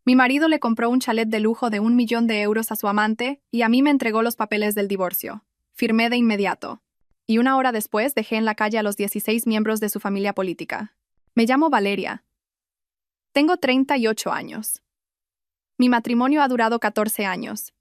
Mi marido le compró un chalet de lujo de 1 millón de euros a su amante y a mí me entregó los papeles del divorcio. Firmé de inmediato. Y 1 hora después dejé en la calle a los 16 miembros de su familia política. Me llamo Valeria. Tengo 38 años. Mi matrimonio ha durado 14 años.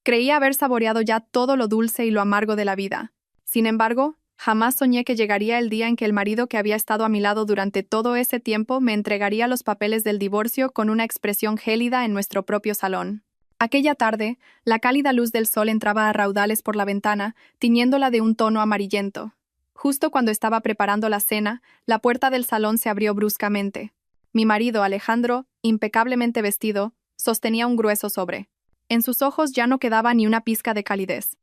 Creía haber saboreado ya todo lo dulce y lo amargo de la vida. Sin embargo, jamás soñé que llegaría el día en que el marido que había estado a mi lado durante todo ese tiempo me entregaría los papeles del divorcio con una expresión gélida en nuestro propio salón. Aquella tarde, la cálida luz del sol entraba a raudales por la ventana, tiñéndola de un tono amarillento. Justo cuando estaba preparando la cena, la puerta del salón se abrió bruscamente. Mi marido, Alejandro, impecablemente vestido, sostenía un grueso sobre. En sus ojos ya no quedaba ni una pizca de calidez.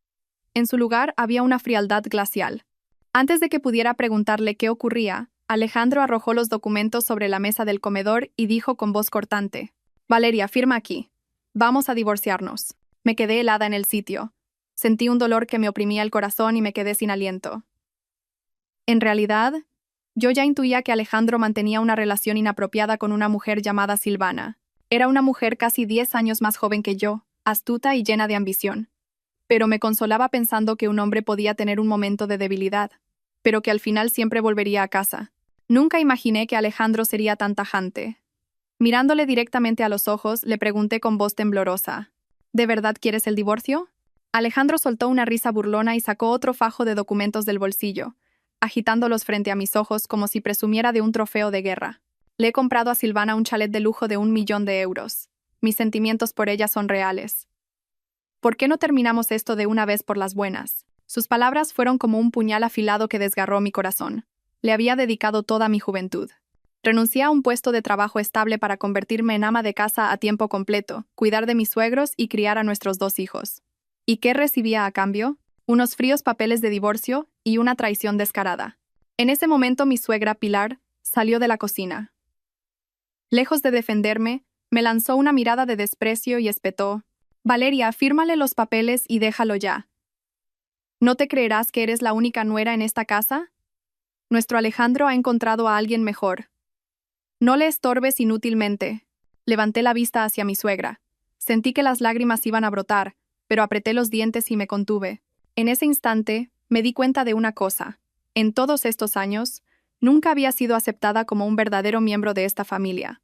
En su lugar había una frialdad glacial. Antes de que pudiera preguntarle qué ocurría, Alejandro arrojó los documentos sobre la mesa del comedor y dijo con voz cortante: «Valeria, firma aquí. Vamos a divorciarnos». Me quedé helada en el sitio. Sentí un dolor que me oprimía el corazón y me quedé sin aliento. En realidad, yo ya intuía que Alejandro mantenía una relación inapropiada con una mujer llamada Silvana. Era una mujer casi 10 años más joven que yo, astuta y llena de ambición. Pero me consolaba pensando que un hombre podía tener un momento de debilidad, pero que al final siempre volvería a casa. Nunca imaginé que Alejandro sería tan tajante. Mirándole directamente a los ojos, le pregunté con voz temblorosa: «¿De verdad quieres el divorcio?». Alejandro soltó una risa burlona y sacó otro fajo de documentos del bolsillo, agitándolos frente a mis ojos como si presumiera de un trofeo de guerra. «Le he comprado a Silvana un chalet de lujo de 1 millón de euros. Mis sentimientos por ella son reales. ¿Por qué no terminamos esto de una vez por las buenas?». Sus palabras fueron como un puñal afilado que desgarró mi corazón. Le había dedicado toda mi juventud. Renuncié a un puesto de trabajo estable para convertirme en ama de casa a tiempo completo, cuidar de mis suegros y criar a nuestros 2 hijos. ¿Y qué recibía a cambio? Unos fríos papeles de divorcio y una traición descarada. En ese momento mi suegra, Pilar, salió de la cocina. Lejos de defenderme, me lanzó una mirada de desprecio y espetó: «Valeria, fírmale los papeles y déjalo ya. ¿No te creerás que eres la única nuera en esta casa? Nuestro Alejandro ha encontrado a alguien mejor. No le estorbes inútilmente». Levanté la vista hacia mi suegra. Sentí que las lágrimas iban a brotar, pero apreté los dientes y me contuve. En ese instante, me di cuenta de una cosa. En todos estos años, nunca había sido aceptada como un verdadero miembro de esta familia.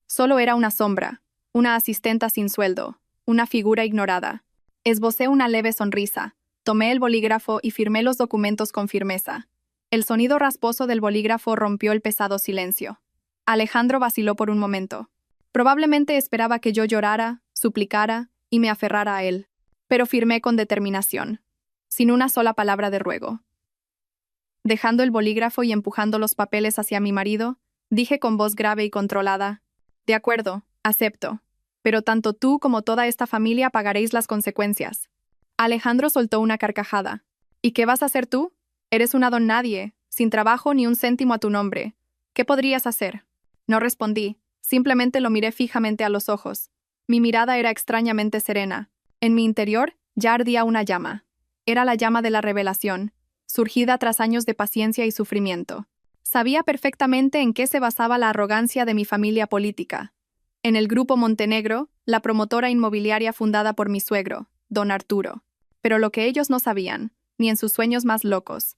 Solo era una sombra, una asistenta sin sueldo, una figura ignorada. Esbocé una leve sonrisa, tomé el bolígrafo y firmé los documentos con firmeza. El sonido rasposo del bolígrafo rompió el pesado silencio. Alejandro vaciló por un momento. Probablemente esperaba que yo llorara, suplicara y me aferrara a él. Pero firmé con determinación, sin una sola palabra de ruego. Dejando el bolígrafo y empujando los papeles hacia mi marido, dije con voz grave y controlada: «De acuerdo, acepto. Pero tanto tú como toda esta familia pagaréis las consecuencias». Alejandro soltó una carcajada. «¿Y qué vas a hacer tú? Eres una don nadie, sin trabajo ni un céntimo a tu nombre. ¿Qué podrías hacer?». No respondí, simplemente lo miré fijamente a los ojos. Mi mirada era extrañamente serena. En mi interior ya ardía una llama. Era la llama de la revelación, surgida tras años de paciencia y sufrimiento. Sabía perfectamente en qué se basaba la arrogancia de mi familia política. En el Grupo Montenegro, la promotora inmobiliaria fundada por mi suegro, don Arturo. Pero lo que ellos no sabían, ni en sus sueños más locos,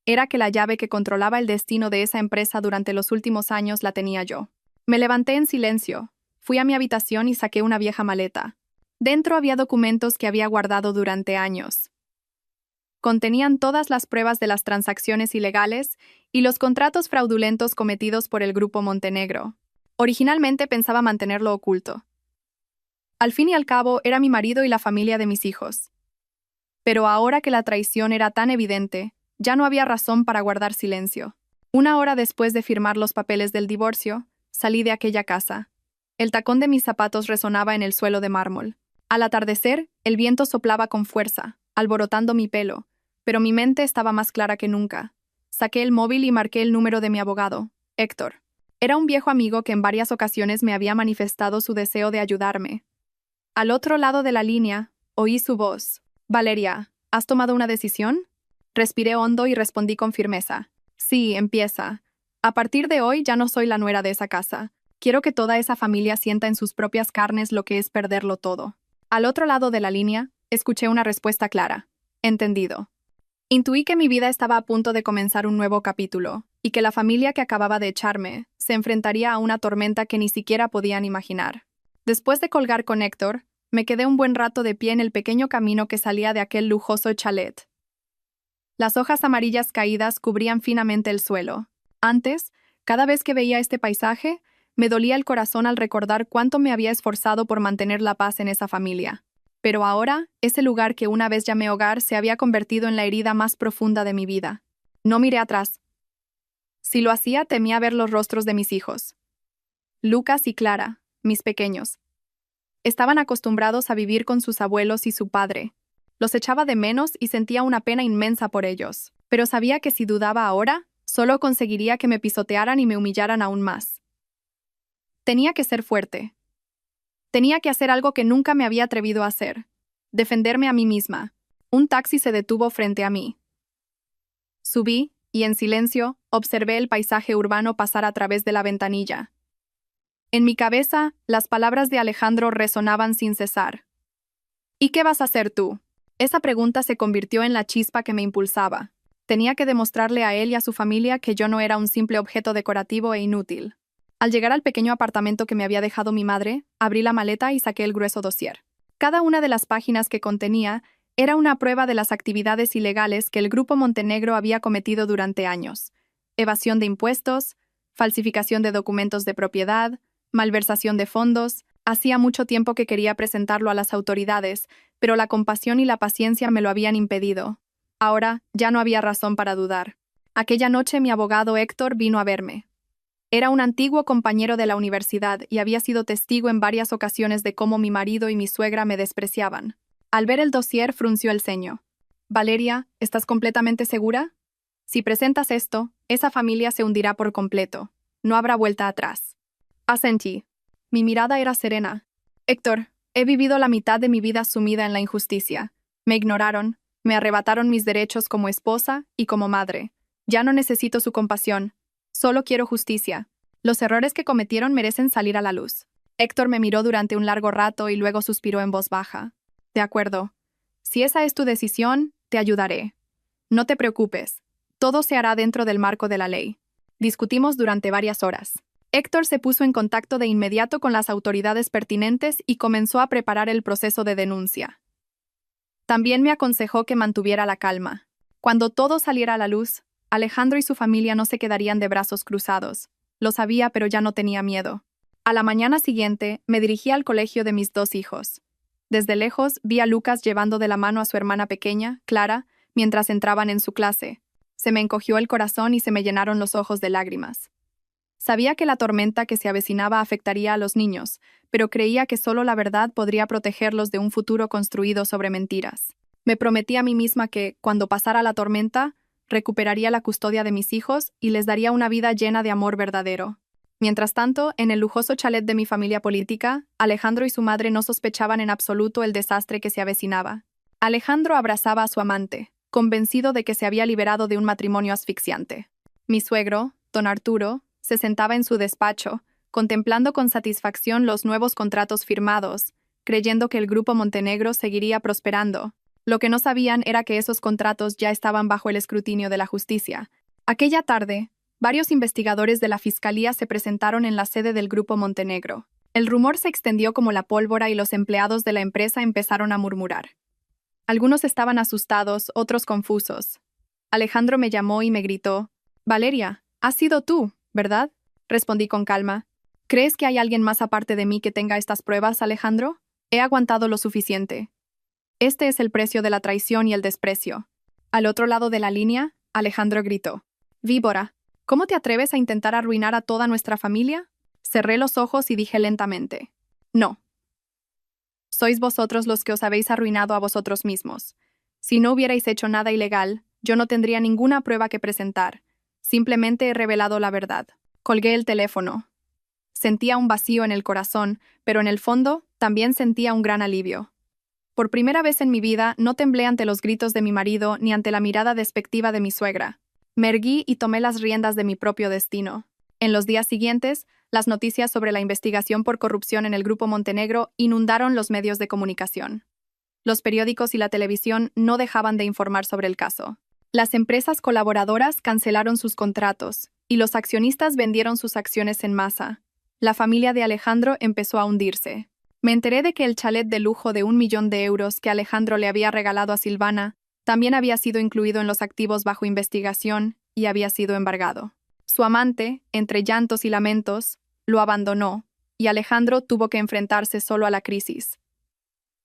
era que la llave que controlaba el destino de esa empresa durante los últimos años la tenía yo. Me levanté en silencio, fui a mi habitación y saqué una vieja maleta. Dentro había documentos que había guardado durante años. Contenían todas las pruebas de las transacciones ilegales y los contratos fraudulentos cometidos por el Grupo Montenegro. Originalmente pensaba mantenerlo oculto. Al fin y al cabo, era mi marido y la familia de mis hijos. Pero ahora que la traición era tan evidente, ya no había razón para guardar silencio. 1 hora después de firmar los papeles del divorcio, salí de aquella casa. El tacón de mis zapatos resonaba en el suelo de mármol. Al atardecer, el viento soplaba con fuerza, alborotando mi pelo, pero mi mente estaba más clara que nunca. Saqué el móvil y marqué el número de mi abogado, Héctor. Era un viejo amigo que en varias ocasiones me había manifestado su deseo de ayudarme. Al otro lado de la línea, oí su voz. «Valeria, ¿has tomado una decisión?». Respiré hondo y respondí con firmeza: «Sí, empieza. A partir de hoy ya no soy la nuera de esa casa. Quiero que toda esa familia sienta en sus propias carnes lo que es perderlo todo. Al otro lado de la línea, escuché una respuesta clara. Entendido. Intuí que mi vida estaba a punto de comenzar un nuevo capítulo, y que la familia que acababa de echarme se enfrentaría a una tormenta que ni siquiera podían imaginar. Después de colgar con Héctor, me quedé un buen rato de pie en el pequeño camino que salía de aquel lujoso chalet. Las hojas amarillas caídas cubrían finamente el suelo. Antes, cada vez que veía este paisaje, me dolía el corazón al recordar cuánto me había esforzado por mantener la paz en esa familia. Pero ahora, ese lugar que una vez llamé hogar se había convertido en la herida más profunda de mi vida. No miré atrás. Si lo hacía, temía ver los rostros de mis hijos. Lucas y Clara, mis pequeños. Estaban acostumbrados a vivir con sus abuelos y su padre. Los echaba de menos y sentía una pena inmensa por ellos. Pero sabía que si dudaba ahora, solo conseguiría que me pisotearan y me humillaran aún más. Tenía que ser fuerte. Tenía que hacer algo que nunca me había atrevido a hacer. Defenderme a mí misma. Un taxi se detuvo frente a mí. Subí, y en silencio, observé el paisaje urbano pasar a través de la ventanilla. En mi cabeza, las palabras de Alejandro resonaban sin cesar. ¿Y qué vas a hacer tú? Esa pregunta se convirtió en la chispa que me impulsaba. Tenía que demostrarle a él y a su familia que yo no era un simple objeto decorativo e inútil. Al llegar al pequeño apartamento que me había dejado mi madre, abrí la maleta y saqué el grueso dossier. Cada una de las páginas que contenía era una prueba de las actividades ilegales que el Grupo Montenegro había cometido durante años. Evasión de impuestos, falsificación de documentos de propiedad, malversación de fondos. Hacía mucho tiempo que quería presentarlo a las autoridades, pero la compasión y la paciencia me lo habían impedido. Ahora ya no había razón para dudar. Aquella noche mi abogado Héctor vino a verme. Era un antiguo compañero de la universidad y había sido testigo en varias ocasiones de cómo mi marido y mi suegra me despreciaban. Al ver el dossier frunció el ceño. «Valeria, ¿estás completamente segura? Si presentas esto, esa familia se hundirá por completo. No habrá vuelta atrás». Asentí. Mi mirada era serena. «Héctor, he vivido la mitad de mi vida sumida en la injusticia. Me ignoraron, me arrebataron mis derechos como esposa y como madre. Ya no necesito su compasión. Solo quiero justicia. Los errores que cometieron merecen salir a la luz». Héctor me miró durante un largo rato y luego suspiró en voz baja. «De acuerdo. Si esa es tu decisión, te ayudaré. No te preocupes. Todo se hará dentro del marco de la ley». Discutimos durante varias horas. Héctor se puso en contacto de inmediato con las autoridades pertinentes y comenzó a preparar el proceso de denuncia. También me aconsejó que mantuviera la calma. Cuando todo saliera a la luz, Alejandro y su familia no se quedarían de brazos cruzados. Lo sabía, pero ya no tenía miedo. A la mañana siguiente, me dirigí al colegio de mis 2 hijos. Desde lejos, vi a Lucas llevando de la mano a su hermana pequeña, Clara, mientras entraban en su clase. Se me encogió el corazón y se me llenaron los ojos de lágrimas. Sabía que la tormenta que se avecinaba afectaría a los niños, pero creía que solo la verdad podría protegerlos de un futuro construido sobre mentiras. Me prometí a mí misma que, cuando pasara la tormenta, recuperaría la custodia de mis hijos y les daría una vida llena de amor verdadero. Mientras tanto, en el lujoso chalet de mi familia política, Alejandro y su madre no sospechaban en absoluto el desastre que se avecinaba. Alejandro abrazaba a su amante, convencido de que se había liberado de un matrimonio asfixiante. Mi suegro, don Arturo, se sentaba en su despacho, contemplando con satisfacción los nuevos contratos firmados, creyendo que el Grupo Montenegro seguiría prosperando. Lo que no sabían era que esos contratos ya estaban bajo el escrutinio de la justicia. Aquella tarde, varios investigadores de la Fiscalía se presentaron en la sede del Grupo Montenegro. El rumor se extendió como la pólvora y los empleados de la empresa empezaron a murmurar. Algunos estaban asustados, otros confusos. Alejandro me llamó y me gritó: «Valeria, has sido tú, ¿verdad?». Respondí con calma: «¿Crees que hay alguien más aparte de mí que tenga estas pruebas, Alejandro? He aguantado lo suficiente. Este es el precio de la traición y el desprecio». Al otro lado de la línea, Alejandro gritó: «Víbora, ¿cómo te atreves a intentar arruinar a toda nuestra familia?». Cerré los ojos y dije lentamente: «No. Sois vosotros los que os habéis arruinado a vosotros mismos. Si no hubierais hecho nada ilegal, yo no tendría ninguna prueba que presentar. Simplemente he revelado la verdad». Colgué el teléfono. Sentía un vacío en el corazón, pero en el fondo también sentía un gran alivio. Por primera vez en mi vida no temblé ante los gritos de mi marido ni ante la mirada despectiva de mi suegra. Me erguí y tomé las riendas de mi propio destino. En los días siguientes, las noticias sobre la investigación por corrupción en el Grupo Montenegro inundaron los medios de comunicación. Los periódicos y la televisión no dejaban de informar sobre el caso. Las empresas colaboradoras cancelaron sus contratos y los accionistas vendieron sus acciones en masa. La familia de Alejandro empezó a hundirse. Me enteré de que el chalet de lujo de 1 millón de euros que Alejandro le había regalado a Silvana también había sido incluido en los activos bajo investigación y había sido embargado. Su amante, entre llantos y lamentos, lo abandonó y Alejandro tuvo que enfrentarse solo a la crisis.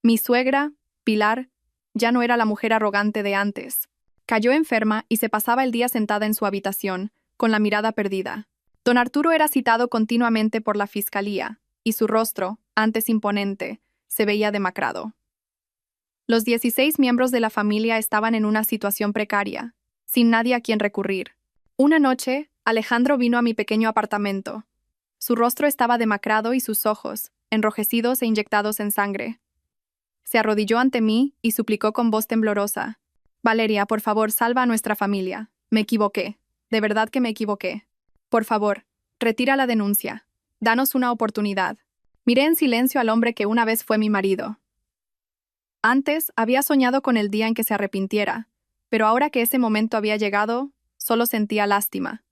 Mi suegra, Pilar, ya no era la mujer arrogante de antes. Cayó enferma y se pasaba el día sentada en su habitación, con la mirada perdida. Don Arturo era citado continuamente por la fiscalía, y su rostro, antes imponente, se veía demacrado. Los 16 miembros de la familia estaban en una situación precaria, sin nadie a quien recurrir. Una noche, Alejandro vino a mi pequeño apartamento. Su rostro estaba demacrado y sus ojos, enrojecidos e inyectados en sangre. Se arrodilló ante mí y suplicó con voz temblorosa: «Valeria, por favor, salva a nuestra familia. Me equivoqué. De verdad que me equivoqué. Por favor, retira la denuncia. Danos una oportunidad». Miré en silencio al hombre que una vez fue mi marido. Antes había soñado con el día en que se arrepintiera, pero ahora que ese momento había llegado, solo sentía lástima.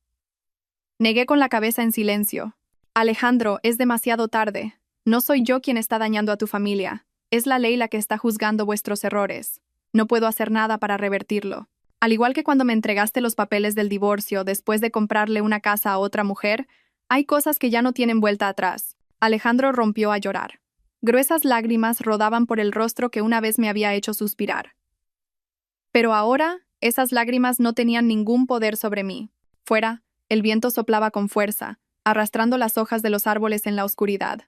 Negué con la cabeza en silencio. «Alejandro, es demasiado tarde. No soy yo quien está dañando a tu familia. Es la ley la que está juzgando vuestros errores. No puedo hacer nada para revertirlo. Al igual que cuando me entregaste los papeles del divorcio después de comprarle una casa a otra mujer, hay cosas que ya no tienen vuelta atrás». Alejandro rompió a llorar. Gruesas lágrimas rodaban por el rostro que una vez me había hecho suspirar. Pero ahora, esas lágrimas no tenían ningún poder sobre mí. Fuera, el viento soplaba con fuerza, arrastrando las hojas de los árboles en la oscuridad.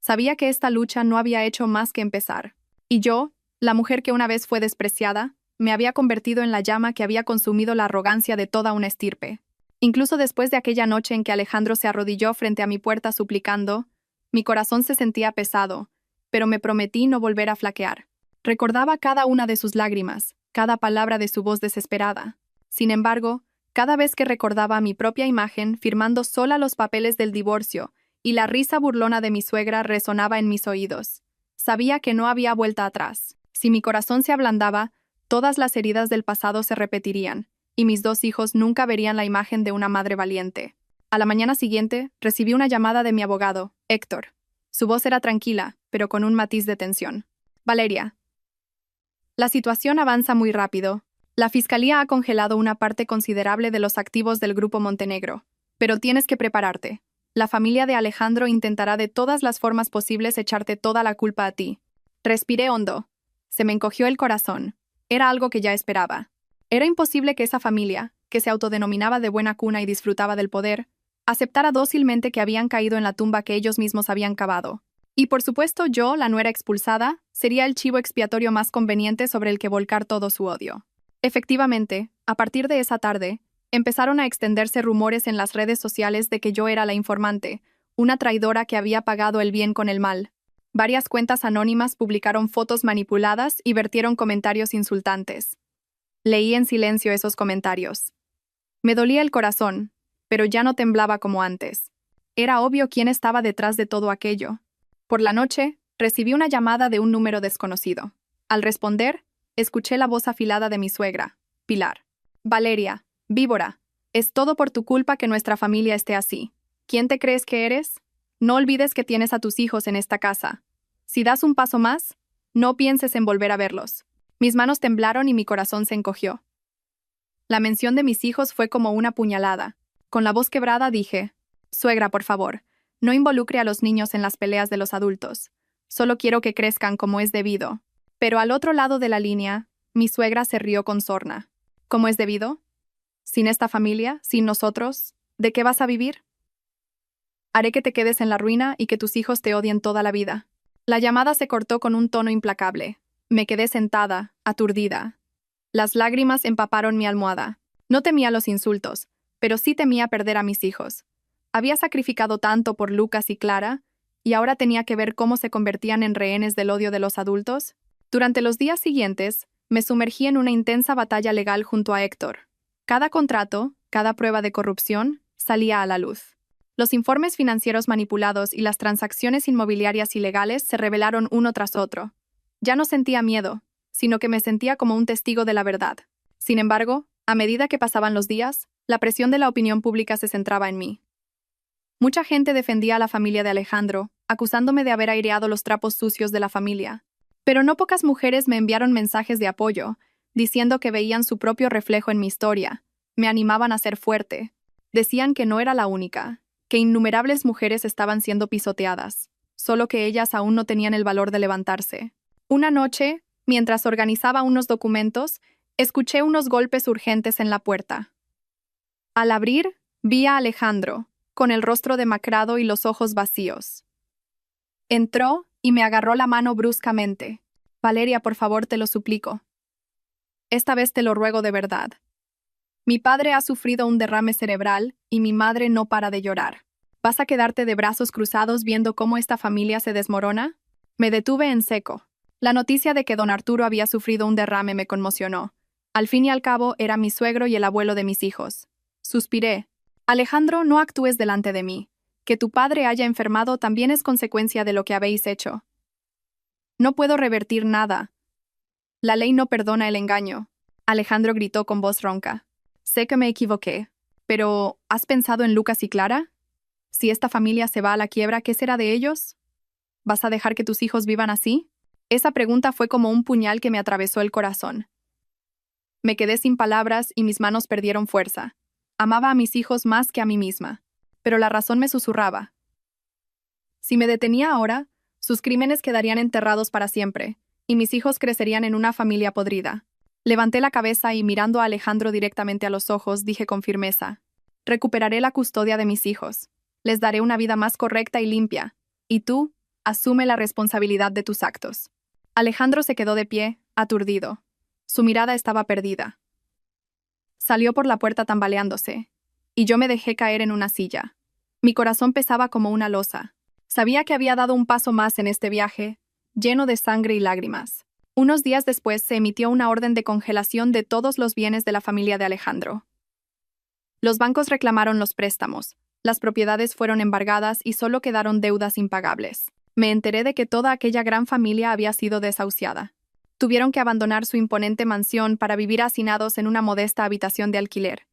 Sabía que esta lucha no había hecho más que empezar. Y yo, la mujer que una vez fue despreciada, me había convertido en la llama que había consumido la arrogancia de toda una estirpe. Incluso después de aquella noche en que Alejandro se arrodilló frente a mi puerta suplicando, mi corazón se sentía pesado, pero me prometí no volver a flaquear. Recordaba cada una de sus lágrimas, cada palabra de su voz desesperada. Sin embargo, cada vez que recordaba mi propia imagen firmando sola los papeles del divorcio y la risa burlona de mi suegra resonaba en mis oídos, sabía que no había vuelta atrás. Si mi corazón se ablandaba, todas las heridas del pasado se repetirían, y mis 2 hijos nunca verían la imagen de una madre valiente. A la mañana siguiente, recibí una llamada de mi abogado, Héctor. Su voz era tranquila, pero con un matiz de tensión. «Valeria, la situación avanza muy rápido. La fiscalía ha congelado una parte considerable de los activos del Grupo Montenegro, pero tienes que prepararte. La familia de Alejandro intentará de todas las formas posibles echarte toda la culpa a ti». Respiré hondo. Se me encogió el corazón. Era algo que ya esperaba. Era imposible que esa familia, que se autodenominaba de buena cuna y disfrutaba del poder, aceptara dócilmente que habían caído en la tumba que ellos mismos habían cavado. Y por supuesto yo, la nuera expulsada, sería el chivo expiatorio más conveniente sobre el que volcar todo su odio. Efectivamente, a partir de esa tarde, empezaron a extenderse rumores en las redes sociales de que yo era la informante, una traidora que había pagado el bien con el mal. Varias cuentas anónimas publicaron fotos manipuladas y vertieron comentarios insultantes. Leí en silencio esos comentarios. Me dolía el corazón, pero ya no temblaba como antes. Era obvio quién estaba detrás de todo aquello. Por la noche, recibí una llamada de un número desconocido. Al responder, escuché la voz afilada de mi suegra, Pilar. «Valeria, víbora, es todo por tu culpa que nuestra familia esté así. ¿Quién te crees que eres? No olvides que tienes a tus hijos en esta casa. Si das un paso más, no pienses en volver a verlos». Mis manos temblaron y mi corazón se encogió. La mención de mis hijos fue como una puñalada. Con la voz quebrada dije: «Suegra, por favor, no involucre a los niños en las peleas de los adultos. Solo quiero que crezcan como es debido». Pero al otro lado de la línea, mi suegra se rió con sorna. «¿Cómo es debido? Sin esta familia, sin nosotros, ¿de qué vas a vivir? Haré que te quedes en la ruina y que tus hijos te odien toda la vida». La llamada se cortó con un tono implacable. Me quedé sentada, aturdida. Las lágrimas empaparon mi almohada. No temía los insultos, pero sí temía perder a mis hijos. Había sacrificado tanto por Lucas y Clara, y ahora tenía que ver cómo se convertían en rehenes del odio de los adultos. Durante los días siguientes, me sumergí en una intensa batalla legal junto a Héctor. Cada contrato, cada prueba de corrupción, salía a la luz. Los informes financieros manipulados y las transacciones inmobiliarias ilegales se revelaron uno tras otro. Ya no sentía miedo, sino que me sentía como un testigo de la verdad. Sin embargo, a medida que pasaban los días, la presión de la opinión pública se centraba en mí. Mucha gente defendía a la familia de Alejandro, acusándome de haber aireado los trapos sucios de la familia. Pero no pocas mujeres me enviaron mensajes de apoyo, diciendo que veían su propio reflejo en mi historia. Me animaban a ser fuerte. Decían que no era la única, que innumerables mujeres estaban siendo pisoteadas, solo que ellas aún no tenían el valor de levantarse. Una noche, mientras organizaba unos documentos, escuché unos golpes urgentes en la puerta. Al abrir, vi a Alejandro, con el rostro demacrado y los ojos vacíos. Entró y me agarró la mano bruscamente. Valeria, por favor, te lo suplico. Esta vez te lo ruego de verdad. Mi padre ha sufrido un derrame cerebral y mi madre no para de llorar. ¿Vas a quedarte de brazos cruzados viendo cómo esta familia se desmorona? Me detuve en seco. La noticia de que don Arturo había sufrido un derrame me conmocionó. Al fin y al cabo, era mi suegro y el abuelo de mis hijos. Suspiré. Alejandro, no actúes delante de mí. Que tu padre haya enfermado también es consecuencia de lo que habéis hecho. No puedo revertir nada. La ley no perdona el engaño. Alejandro gritó con voz ronca. Sé que me equivoqué, pero ¿has pensado en Lucas y Clara? Si esta familia se va a la quiebra, ¿qué será de ellos? ¿Vas a dejar que tus hijos vivan así? Esa pregunta fue como un puñal que me atravesó el corazón. Me quedé sin palabras y mis manos perdieron fuerza. Amaba a mis hijos más que a mí misma, pero la razón me susurraba. Si me detenía ahora, sus crímenes quedarían enterrados para siempre, y mis hijos crecerían en una familia podrida. Levanté la cabeza y mirando a Alejandro directamente a los ojos, dije con firmeza: recuperaré la custodia de mis hijos. Les daré una vida más correcta y limpia. Y tú, asume la responsabilidad de tus actos. Alejandro se quedó de pie, aturdido. Su mirada estaba perdida. Salió por la puerta tambaleándose, y yo me dejé caer en una silla. Mi corazón pesaba como una losa. Sabía que había dado un paso más en este viaje, lleno de sangre y lágrimas. Unos días después se emitió una orden de congelación de todos los bienes de la familia de Alejandro. Los bancos reclamaron los préstamos, las propiedades fueron embargadas y solo quedaron deudas impagables. Me enteré de que toda aquella gran familia había sido desahuciada. Tuvieron que abandonar su imponente mansión para vivir hacinados en una modesta habitación de alquiler.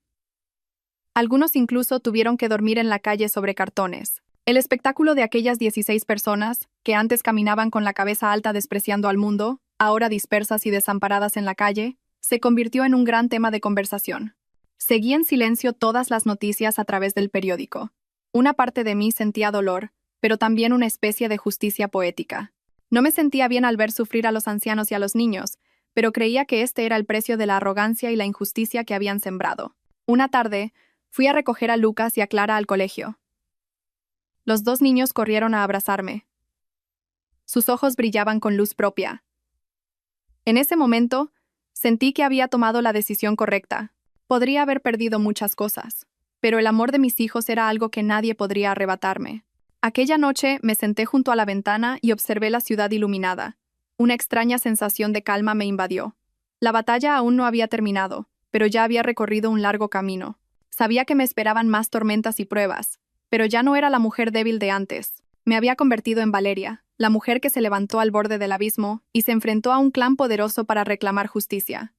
Algunos incluso tuvieron que dormir en la calle sobre cartones. El espectáculo de aquellas 16 personas, que antes caminaban con la cabeza alta despreciando al mundo, ahora dispersas y desamparadas en la calle, se convirtió en un gran tema de conversación. Seguí en silencio todas las noticias a través del periódico. Una parte de mí sentía dolor, pero también una especie de justicia poética. No me sentía bien al ver sufrir a los ancianos y a los niños, pero creía que este era el precio de la arrogancia y la injusticia que habían sembrado. Una tarde, fui a recoger a Lucas y a Clara al colegio. Los dos niños corrieron a abrazarme. Sus ojos brillaban con luz propia. En ese momento, sentí que había tomado la decisión correcta. Podría haber perdido muchas cosas, pero el amor de mis hijos era algo que nadie podría arrebatarme. Aquella noche me senté junto a la ventana y observé la ciudad iluminada. Una extraña sensación de calma me invadió. La batalla aún no había terminado, pero ya había recorrido un largo camino. Sabía que me esperaban más tormentas y pruebas, pero ya no era la mujer débil de antes. Me había convertido en Valeria, la mujer que se levantó al borde del abismo y se enfrentó a un clan poderoso para reclamar justicia.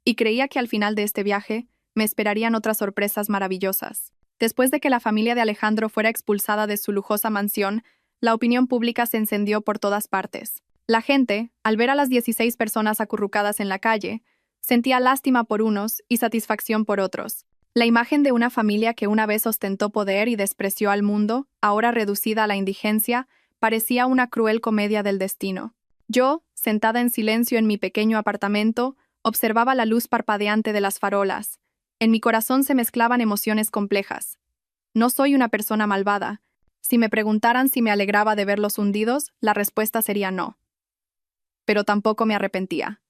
Y creía que al final de este viaje me esperarían otras sorpresas maravillosas. Después de que la familia de Alejandro fuera expulsada de su lujosa mansión, la opinión pública se encendió por todas partes. La gente, al ver a las 16 personas acurrucadas en la calle, sentía lástima por unos y satisfacción por otros. La imagen de una familia que una vez ostentó poder y despreció al mundo, ahora reducida a la indigencia, parecía una cruel comedia del destino. Yo, sentada en silencio en mi pequeño apartamento, observaba la luz parpadeante de las farolas. En mi corazón se mezclaban emociones complejas. No soy una persona malvada. Si me preguntaran si me alegraba de verlos hundidos, la respuesta sería no. Pero tampoco me arrepentía.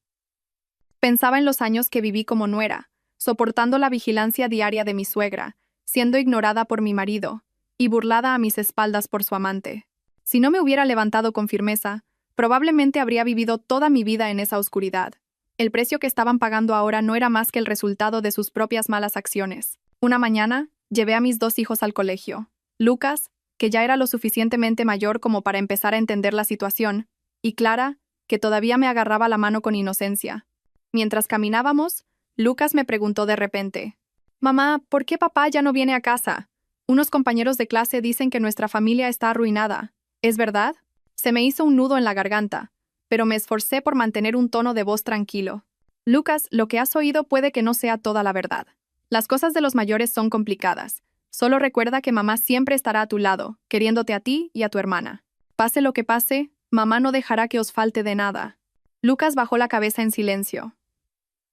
Pensaba en los años que viví como nuera, soportando la vigilancia diaria de mi suegra, siendo ignorada por mi marido y burlada a mis espaldas por su amante. Si no me hubiera levantado con firmeza, probablemente habría vivido toda mi vida en esa oscuridad. El precio que estaban pagando ahora no era más que el resultado de sus propias malas acciones. Una mañana, Llevé a mis 2 hijos al colegio. Lucas, que ya era lo suficientemente mayor como para empezar a entender la situación, y Clara, que todavía me agarraba la mano con inocencia. Mientras caminábamos, Lucas me preguntó de repente: «Mamá, ¿por qué papá ya no viene a casa? Unos compañeros de clase dicen que nuestra familia está arruinada. ¿Es verdad?». Se me hizo un nudo en la garganta, pero me esforcé por mantener un tono de voz tranquilo. «Lucas, lo que has oído puede que no sea toda la verdad. Las cosas de los mayores son complicadas. Solo recuerda que mamá siempre estará a tu lado, queriéndote a ti y a tu hermana. Pase lo que pase, mamá no dejará que os falte de nada». Lucas bajó la cabeza en silencio.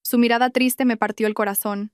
Su mirada triste me partió el corazón.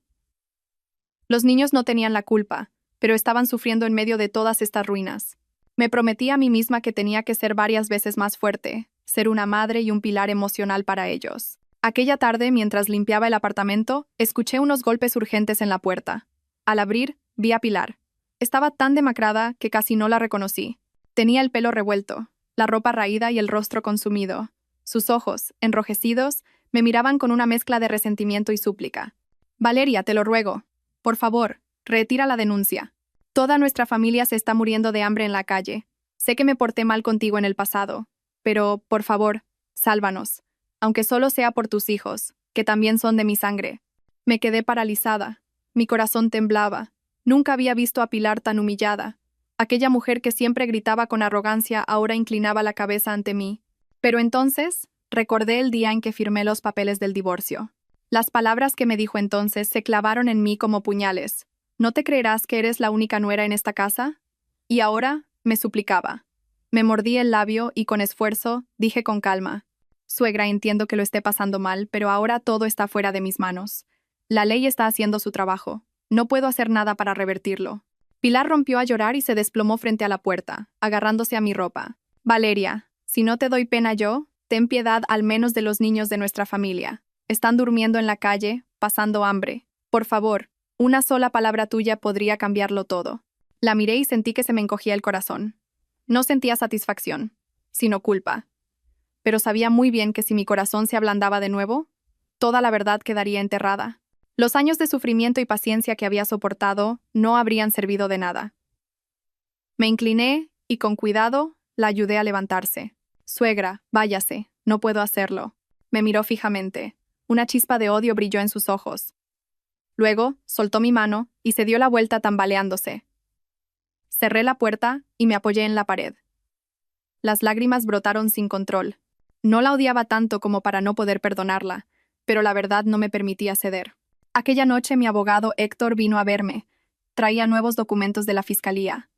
Los niños no tenían la culpa, pero estaban sufriendo en medio de todas estas ruinas. Me prometí a mí misma que tenía que ser varias veces más fuerte, ser una madre y un pilar emocional para ellos. Aquella tarde, mientras limpiaba el apartamento, escuché unos golpes urgentes en la puerta. Al abrir, vi a Pilar. Estaba tan demacrada que casi no la reconocí. Tenía el pelo revuelto, la ropa raída y el rostro consumido. Sus ojos, enrojecidos, me miraban con una mezcla de resentimiento y súplica. «Valeria, te lo ruego. Por favor, retira la denuncia. Toda nuestra familia se está muriendo de hambre en la calle. Sé que me porté mal contigo en el pasado, pero, por favor, sálvanos. Aunque solo sea por tus hijos, que también son de mi sangre». Me quedé paralizada. Mi corazón temblaba. Nunca había visto a Pilar tan humillada. Aquella mujer que siempre gritaba con arrogancia ahora inclinaba la cabeza ante mí. Pero entonces, recordé el día en que firmé los papeles del divorcio. Las palabras que me dijo entonces se clavaron en mí como puñales. «¿No te creerás que eres la única nuera en esta casa?». Y ahora, me suplicaba. Me mordí el labio y con esfuerzo dije con calma: «Suegra, entiendo que lo esté pasando mal, pero ahora todo está fuera de mis manos. La ley está haciendo su trabajo. No puedo hacer nada para revertirlo». Pilar rompió a llorar y se desplomó frente a la puerta, agarrándose a mi ropa. «Valeria, si no te doy pena yo, ten piedad al menos de los niños de nuestra familia. Están durmiendo en la calle, pasando hambre. Por favor, una sola palabra tuya podría cambiarlo todo». La miré y sentí que se me encogía el corazón. No sentía satisfacción, sino culpa. Pero sabía muy bien que si mi corazón se ablandaba de nuevo, toda la verdad quedaría enterrada. Los años de sufrimiento y paciencia que había soportado no habrían servido de nada. Me incliné y, con cuidado, la ayudé a levantarse. «Suegra, váyase, no puedo hacerlo». Me miró fijamente. Una chispa de odio brilló en sus ojos. Luego, soltó mi mano y se dio la vuelta tambaleándose. Cerré la puerta y me apoyé en la pared. Las lágrimas brotaron sin control. No la odiaba tanto como para no poder perdonarla, pero la verdad no me permitía ceder. Aquella noche mi abogado Héctor vino a verme. Traía nuevos documentos de la fiscalía.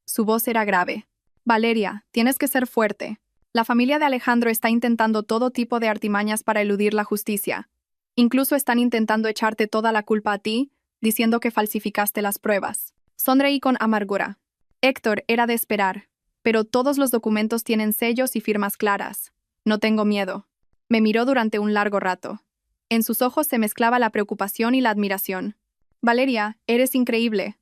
Su voz era grave. «Valeria, tienes que ser fuerte. La familia de Alejandro está intentando todo tipo de artimañas para eludir la justicia. Incluso están intentando echarte toda la culpa a ti, diciendo que falsificaste las pruebas». Sonreí con amargura. Héctor, era de esperar, pero todos los documentos tienen sellos y firmas claras. «No tengo miedo». Me miró durante un largo rato. En sus ojos se mezclaba la preocupación y la admiración. «Valeria, eres increíble.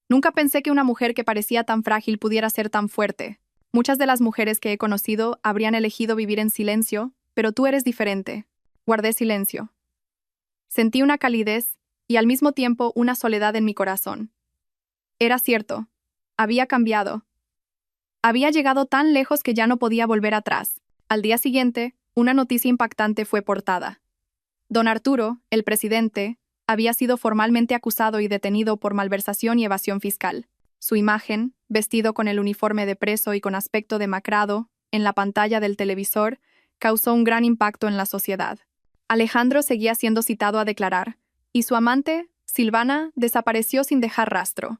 Nunca pensé que una mujer que parecía tan frágil pudiera ser tan fuerte. Muchas de las mujeres que he conocido habrían elegido vivir en silencio, pero tú eres diferente». Guardé silencio. Sentí una calidez y al mismo tiempo una soledad en mi corazón. Era cierto. Había cambiado. Había llegado tan lejos que ya no podía volver atrás. Al día siguiente, una noticia impactante fue portada. Don Arturo, el presidente, había sido formalmente acusado y detenido por malversación y evasión fiscal. Su imagen, vestido con el uniforme de preso y con aspecto demacrado, en la pantalla del televisor, causó un gran impacto en la sociedad. Alejandro seguía siendo citado a declarar, y su amante, Silvana, desapareció sin dejar rastro.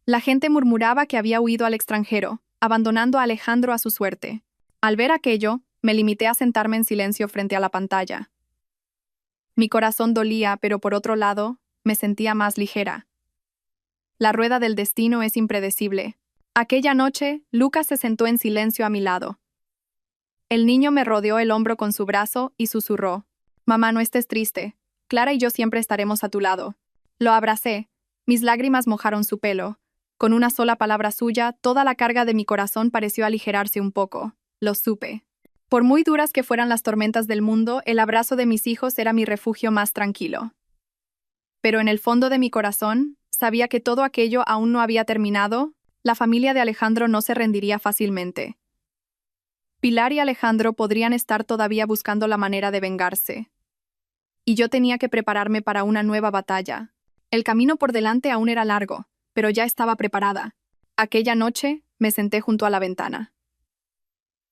La gente murmuraba que había huido al extranjero, abandonando a Alejandro a su suerte. Al ver aquello, me limité a sentarme en silencio frente a la pantalla. Mi corazón dolía, pero por otro lado, me sentía más ligera. La rueda del destino es impredecible. Aquella noche, Lucas se sentó en silencio a mi lado. El niño me rodeó el hombro con su brazo y susurró: «Mamá, no estés triste. Clara y yo siempre estaremos a tu lado». Lo abracé. Mis lágrimas mojaron su pelo. Con una sola palabra suya, toda la carga de mi corazón pareció aligerarse un poco. Lo supe. Por muy duras que fueran las tormentas del mundo, el abrazo de mis hijos era mi refugio más tranquilo. Pero en el fondo de mi corazón, sabía que todo aquello aún no había terminado. La familia de Alejandro no se rendiría fácilmente. Pilar y Alejandro podrían estar todavía buscando la manera de vengarse. Y yo tenía que prepararme para una nueva batalla. El camino por delante aún era largo, pero ya estaba preparada. Aquella noche, me senté junto a la ventana.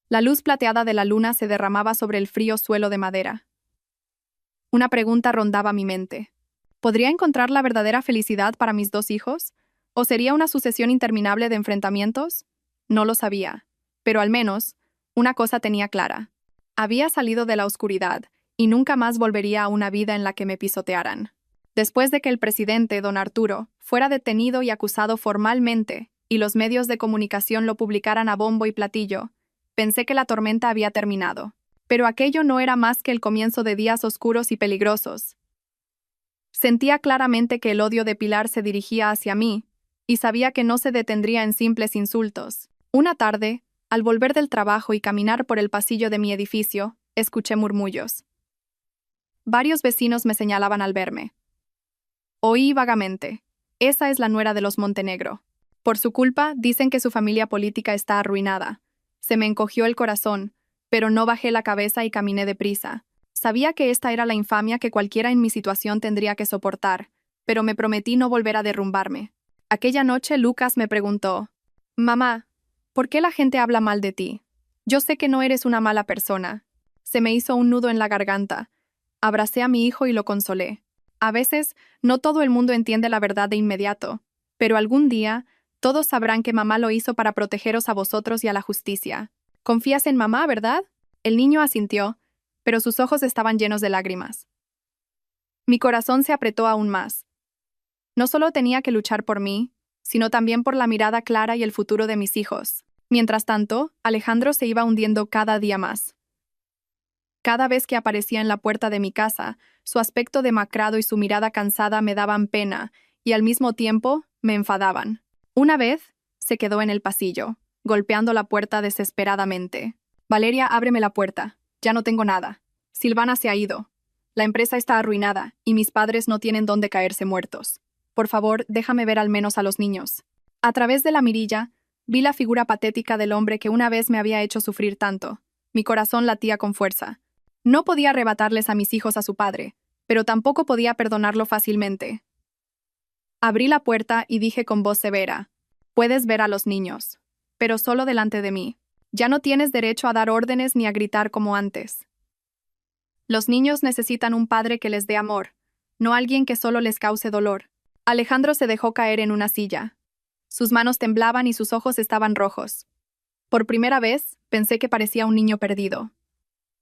La luz plateada de la luna se derramaba sobre el frío suelo de madera. Una pregunta rondaba mi mente. ¿Podría encontrar la verdadera felicidad para mis dos hijos? ¿O sería una sucesión interminable de enfrentamientos? No lo sabía, pero al menos, una cosa tenía clara. Había salido de la oscuridad, y nunca más volvería a una vida en la que me pisotearan. Después de que el presidente, don Arturo, fuera detenido y acusado formalmente, y los medios de comunicación lo publicaran a bombo y platillo, pensé que la tormenta había terminado. Pero aquello no era más que el comienzo de días oscuros y peligrosos. Sentía claramente que el odio de Pilar se dirigía hacia mí, y sabía que no se detendría en simples insultos. Una tarde, al volver del trabajo y caminar por el pasillo de mi edificio, escuché murmullos. Varios vecinos me señalaban al verme. Oí vagamente. Esa es la nuera de los Montenegro. Por su culpa, dicen que su familia política está arruinada. Se me encogió el corazón, pero no bajé la cabeza y caminé deprisa. Sabía que esta era la infamia que cualquiera en mi situación tendría que soportar, pero me prometí no volver a derrumbarme. Aquella noche Lucas me preguntó, «Mamá, ¿por qué la gente habla mal de ti? Yo sé que no eres una mala persona». Se me hizo un nudo en la garganta. Abracé a mi hijo y lo consolé. A veces, no todo el mundo entiende la verdad de inmediato, pero algún día, todos sabrán que mamá lo hizo para protegeros a vosotros y a la justicia. ¿Confías en mamá, verdad? El niño asintió, pero sus ojos estaban llenos de lágrimas. Mi corazón se apretó aún más. No solo tenía que luchar por mí, sino también por la mirada clara y el futuro de mis hijos. Mientras tanto, Alejandro se iba hundiendo cada día más. Cada vez que aparecía en la puerta de mi casa, su aspecto demacrado y su mirada cansada me daban pena, y al mismo tiempo me enfadaban. Una vez, se quedó en el pasillo, golpeando la puerta desesperadamente. «Valeria, ábreme la puerta. Ya no tengo nada. Silvana se ha ido. La empresa está arruinada, y mis padres no tienen dónde caerse muertos. Por favor, déjame ver al menos a los niños». A través de la mirilla, vi la figura patética del hombre que una vez me había hecho sufrir tanto. Mi corazón latía con fuerza. No podía arrebatarles a mis hijos a su padre, pero tampoco podía perdonarlo fácilmente. Abrí la puerta y dije con voz severa, «Puedes ver a los niños, pero solo delante de mí. Ya no tienes derecho a dar órdenes ni a gritar como antes. Los niños necesitan un padre que les dé amor, no alguien que solo les cause dolor». Alejandro se dejó caer en una silla. Sus manos temblaban y sus ojos estaban rojos. Por primera vez, pensé que parecía un niño perdido.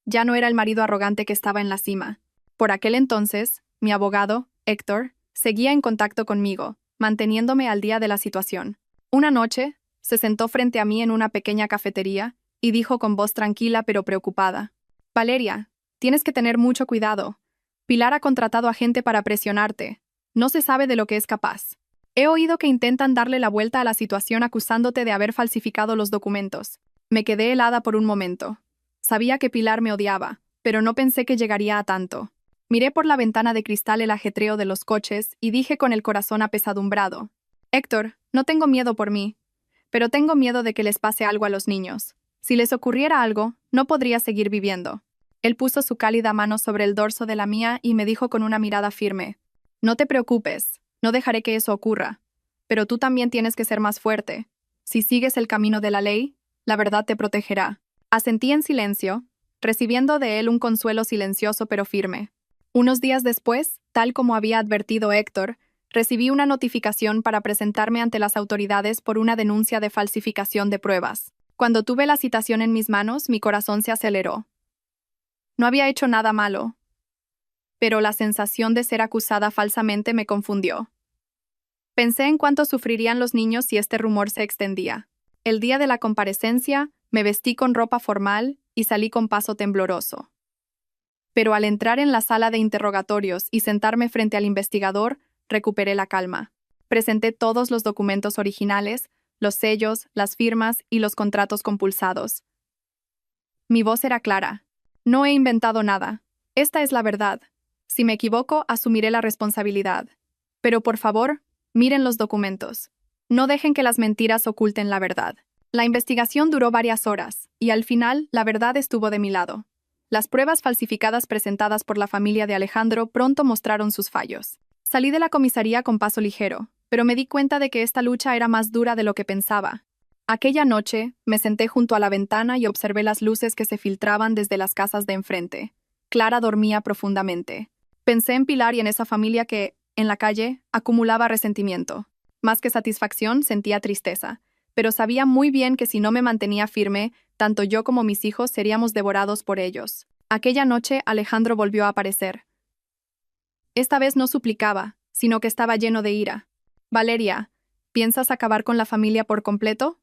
Ya no era el marido arrogante que estaba en la cima. Por aquel entonces, mi abogado, Héctor, seguía en contacto conmigo, manteniéndome al día de la situación. Una noche, se sentó frente a mí en una pequeña cafetería y dijo con voz tranquila pero preocupada, «Valeria, tienes que tener mucho cuidado. Pilar ha contratado a gente para presionarte. No se sabe de lo que es capaz. He oído que intentan darle la vuelta a la situación acusándote de haber falsificado los documentos». Me quedé helada por un momento. Sabía que Pilar me odiaba, pero no pensé que llegaría a tanto. Miré por la ventana de cristal el ajetreo de los coches y dije con el corazón apesadumbrado, «Héctor, no tengo miedo por mí, pero tengo miedo de que les pase algo a los niños. Si les ocurriera algo, no podría seguir viviendo». Él puso su cálida mano sobre el dorso de la mía y me dijo con una mirada firme, «No te preocupes, no dejaré que eso ocurra. Pero tú también tienes que ser más fuerte. Si sigues el camino de la ley, la verdad te protegerá». Asentí en silencio, recibiendo de él un consuelo silencioso pero firme. Unos días después, tal como había advertido Héctor, recibí una notificación para presentarme ante las autoridades por una denuncia de falsificación de pruebas. Cuando tuve la citación en mis manos, mi corazón se aceleró. No había hecho nada malo, pero la sensación de ser acusada falsamente me confundió. Pensé en cuánto sufrirían los niños si este rumor se extendía. El día de la comparecencia, me vestí con ropa formal y salí con paso tembloroso. Pero al entrar en la sala de interrogatorios y sentarme frente al investigador, recuperé la calma. Presenté todos los documentos originales, los sellos, las firmas y los contratos compulsados. Mi voz era clara. «No he inventado nada. Esta es la verdad. Si me equivoco, asumiré la responsabilidad. Pero por favor, miren los documentos. No dejen que las mentiras oculten la verdad. La investigación duró varias horas, y al final, la verdad estuvo de mi lado. Las pruebas falsificadas presentadas por la familia de Alejandro pronto mostraron sus fallos. Salí de la comisaría con paso ligero, pero me di cuenta de que esta lucha era más dura de lo que pensaba. Aquella noche, me senté junto a la ventana y observé las luces que se filtraban desde las casas de enfrente. Clara dormía profundamente. Pensé en Pilar y en esa familia que, en la calle, acumulaba resentimiento. Más que satisfacción, sentía tristeza, pero sabía muy bien que si no me mantenía firme, tanto yo como mis hijos seríamos devorados por ellos. Aquella noche, Alejandro volvió a aparecer. Esta vez no suplicaba, sino que estaba lleno de ira. Valeria, ¿piensas acabar con la familia por completo?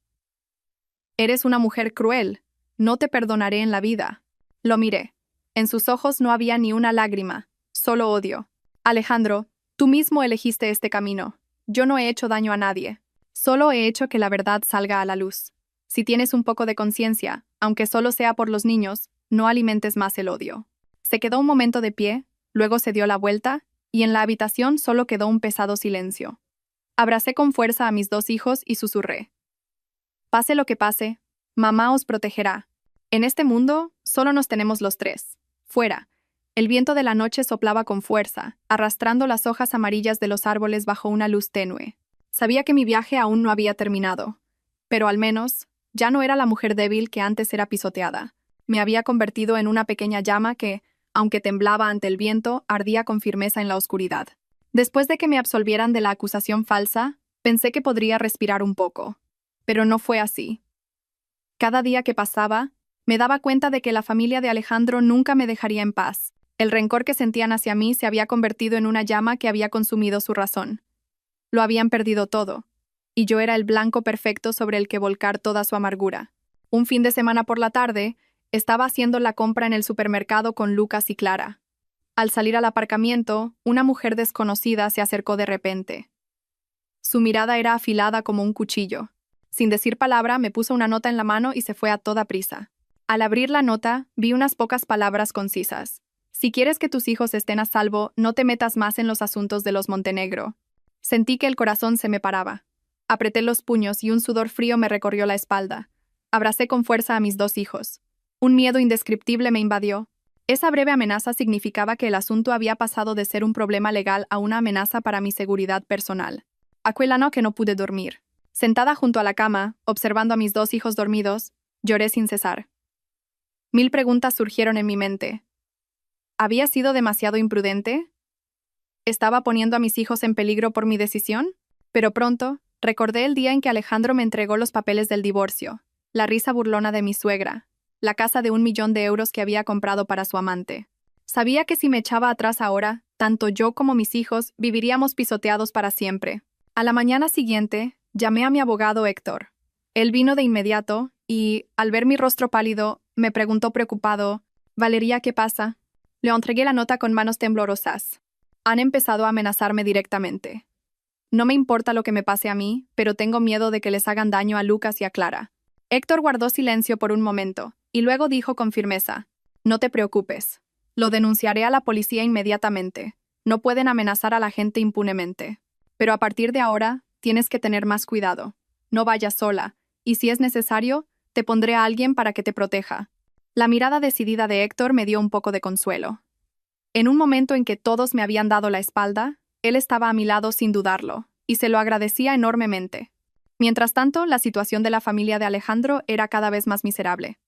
Eres una mujer cruel. No te perdonaré en la vida. Lo miré. En sus ojos no había ni una lágrima, solo odio. Alejandro, tú mismo elegiste este camino. Yo no he hecho daño a nadie. Solo he hecho que la verdad salga a la luz. Si tienes un poco de conciencia, aunque solo sea por los niños, no alimentes más el odio. Se quedó un momento de pie, luego se dio la vuelta, y en la habitación solo quedó un pesado silencio. Abracé con fuerza a mis dos hijos y susurré. Pase lo que pase, mamá os protegerá. En este mundo, solo nos tenemos los tres. Fuera. El viento de la noche soplaba con fuerza, arrastrando las hojas amarillas de los árboles bajo una luz tenue. Sabía que mi viaje aún no había terminado, pero al menos, ya no era la mujer débil que antes era pisoteada. Me había convertido en una pequeña llama que, aunque temblaba ante el viento, ardía con firmeza en la oscuridad. Después de que me absolvieran de la acusación falsa, pensé que podría respirar un poco. Pero no fue así. Cada día que pasaba, me daba cuenta de que la familia de Alejandro nunca me dejaría en paz. El rencor que sentían hacia mí se había convertido en una llama que había consumido su razón. Lo habían perdido todo, y yo era el blanco perfecto sobre el que volcar toda su amargura. Un fin de semana por la tarde, estaba haciendo la compra en el supermercado con Lucas y Clara. Al salir al aparcamiento, una mujer desconocida se acercó de repente. Su mirada era afilada como un cuchillo. Sin decir palabra, me puso una nota en la mano y se fue a toda prisa. Al abrir la nota, vi unas pocas palabras concisas. Si quieres que tus hijos estén a salvo, no te metas más en los asuntos de los Montenegro. Sentí que el corazón se me paraba. Apreté los puños y un sudor frío me recorrió la espalda. Abracé con fuerza a mis dos hijos. Un miedo indescriptible me invadió. Esa breve amenaza significaba que el asunto había pasado de ser un problema legal a una amenaza para mi seguridad personal. Aquella noche no pude dormir. Sentada junto a la cama, observando a mis dos hijos dormidos, lloré sin cesar. 1000 preguntas surgieron en mi mente. ¿Había sido demasiado imprudente? ¿Estaba poniendo a mis hijos en peligro por mi decisión? Pero pronto, recordé el día en que Alejandro me entregó los papeles del divorcio, la risa burlona de mi suegra, la casa de 1 millón de euros que había comprado para su amante. Sabía que si me echaba atrás ahora, tanto yo como mis hijos viviríamos pisoteados para siempre. A la mañana siguiente, llamé a mi abogado Héctor. Él vino de inmediato y, al ver mi rostro pálido, me preguntó preocupado, «Valeria, ¿qué pasa?» Le entregué la nota con manos temblorosas. Han empezado a amenazarme directamente. No me importa lo que me pase a mí, pero tengo miedo de que les hagan daño a Lucas y a Clara. Héctor guardó silencio por un momento, y luego dijo con firmeza, «No te preocupes. Lo denunciaré a la policía inmediatamente. No pueden amenazar a la gente impunemente. Pero a partir de ahora, tienes que tener más cuidado. No vayas sola, y si es necesario, te pondré a alguien para que te proteja». La mirada decidida de Héctor me dio un poco de consuelo. En un momento en que todos me habían dado la espalda, él estaba a mi lado sin dudarlo, y se lo agradecía enormemente. Mientras tanto, la situación de la familia de Alejandro era cada vez más miserable.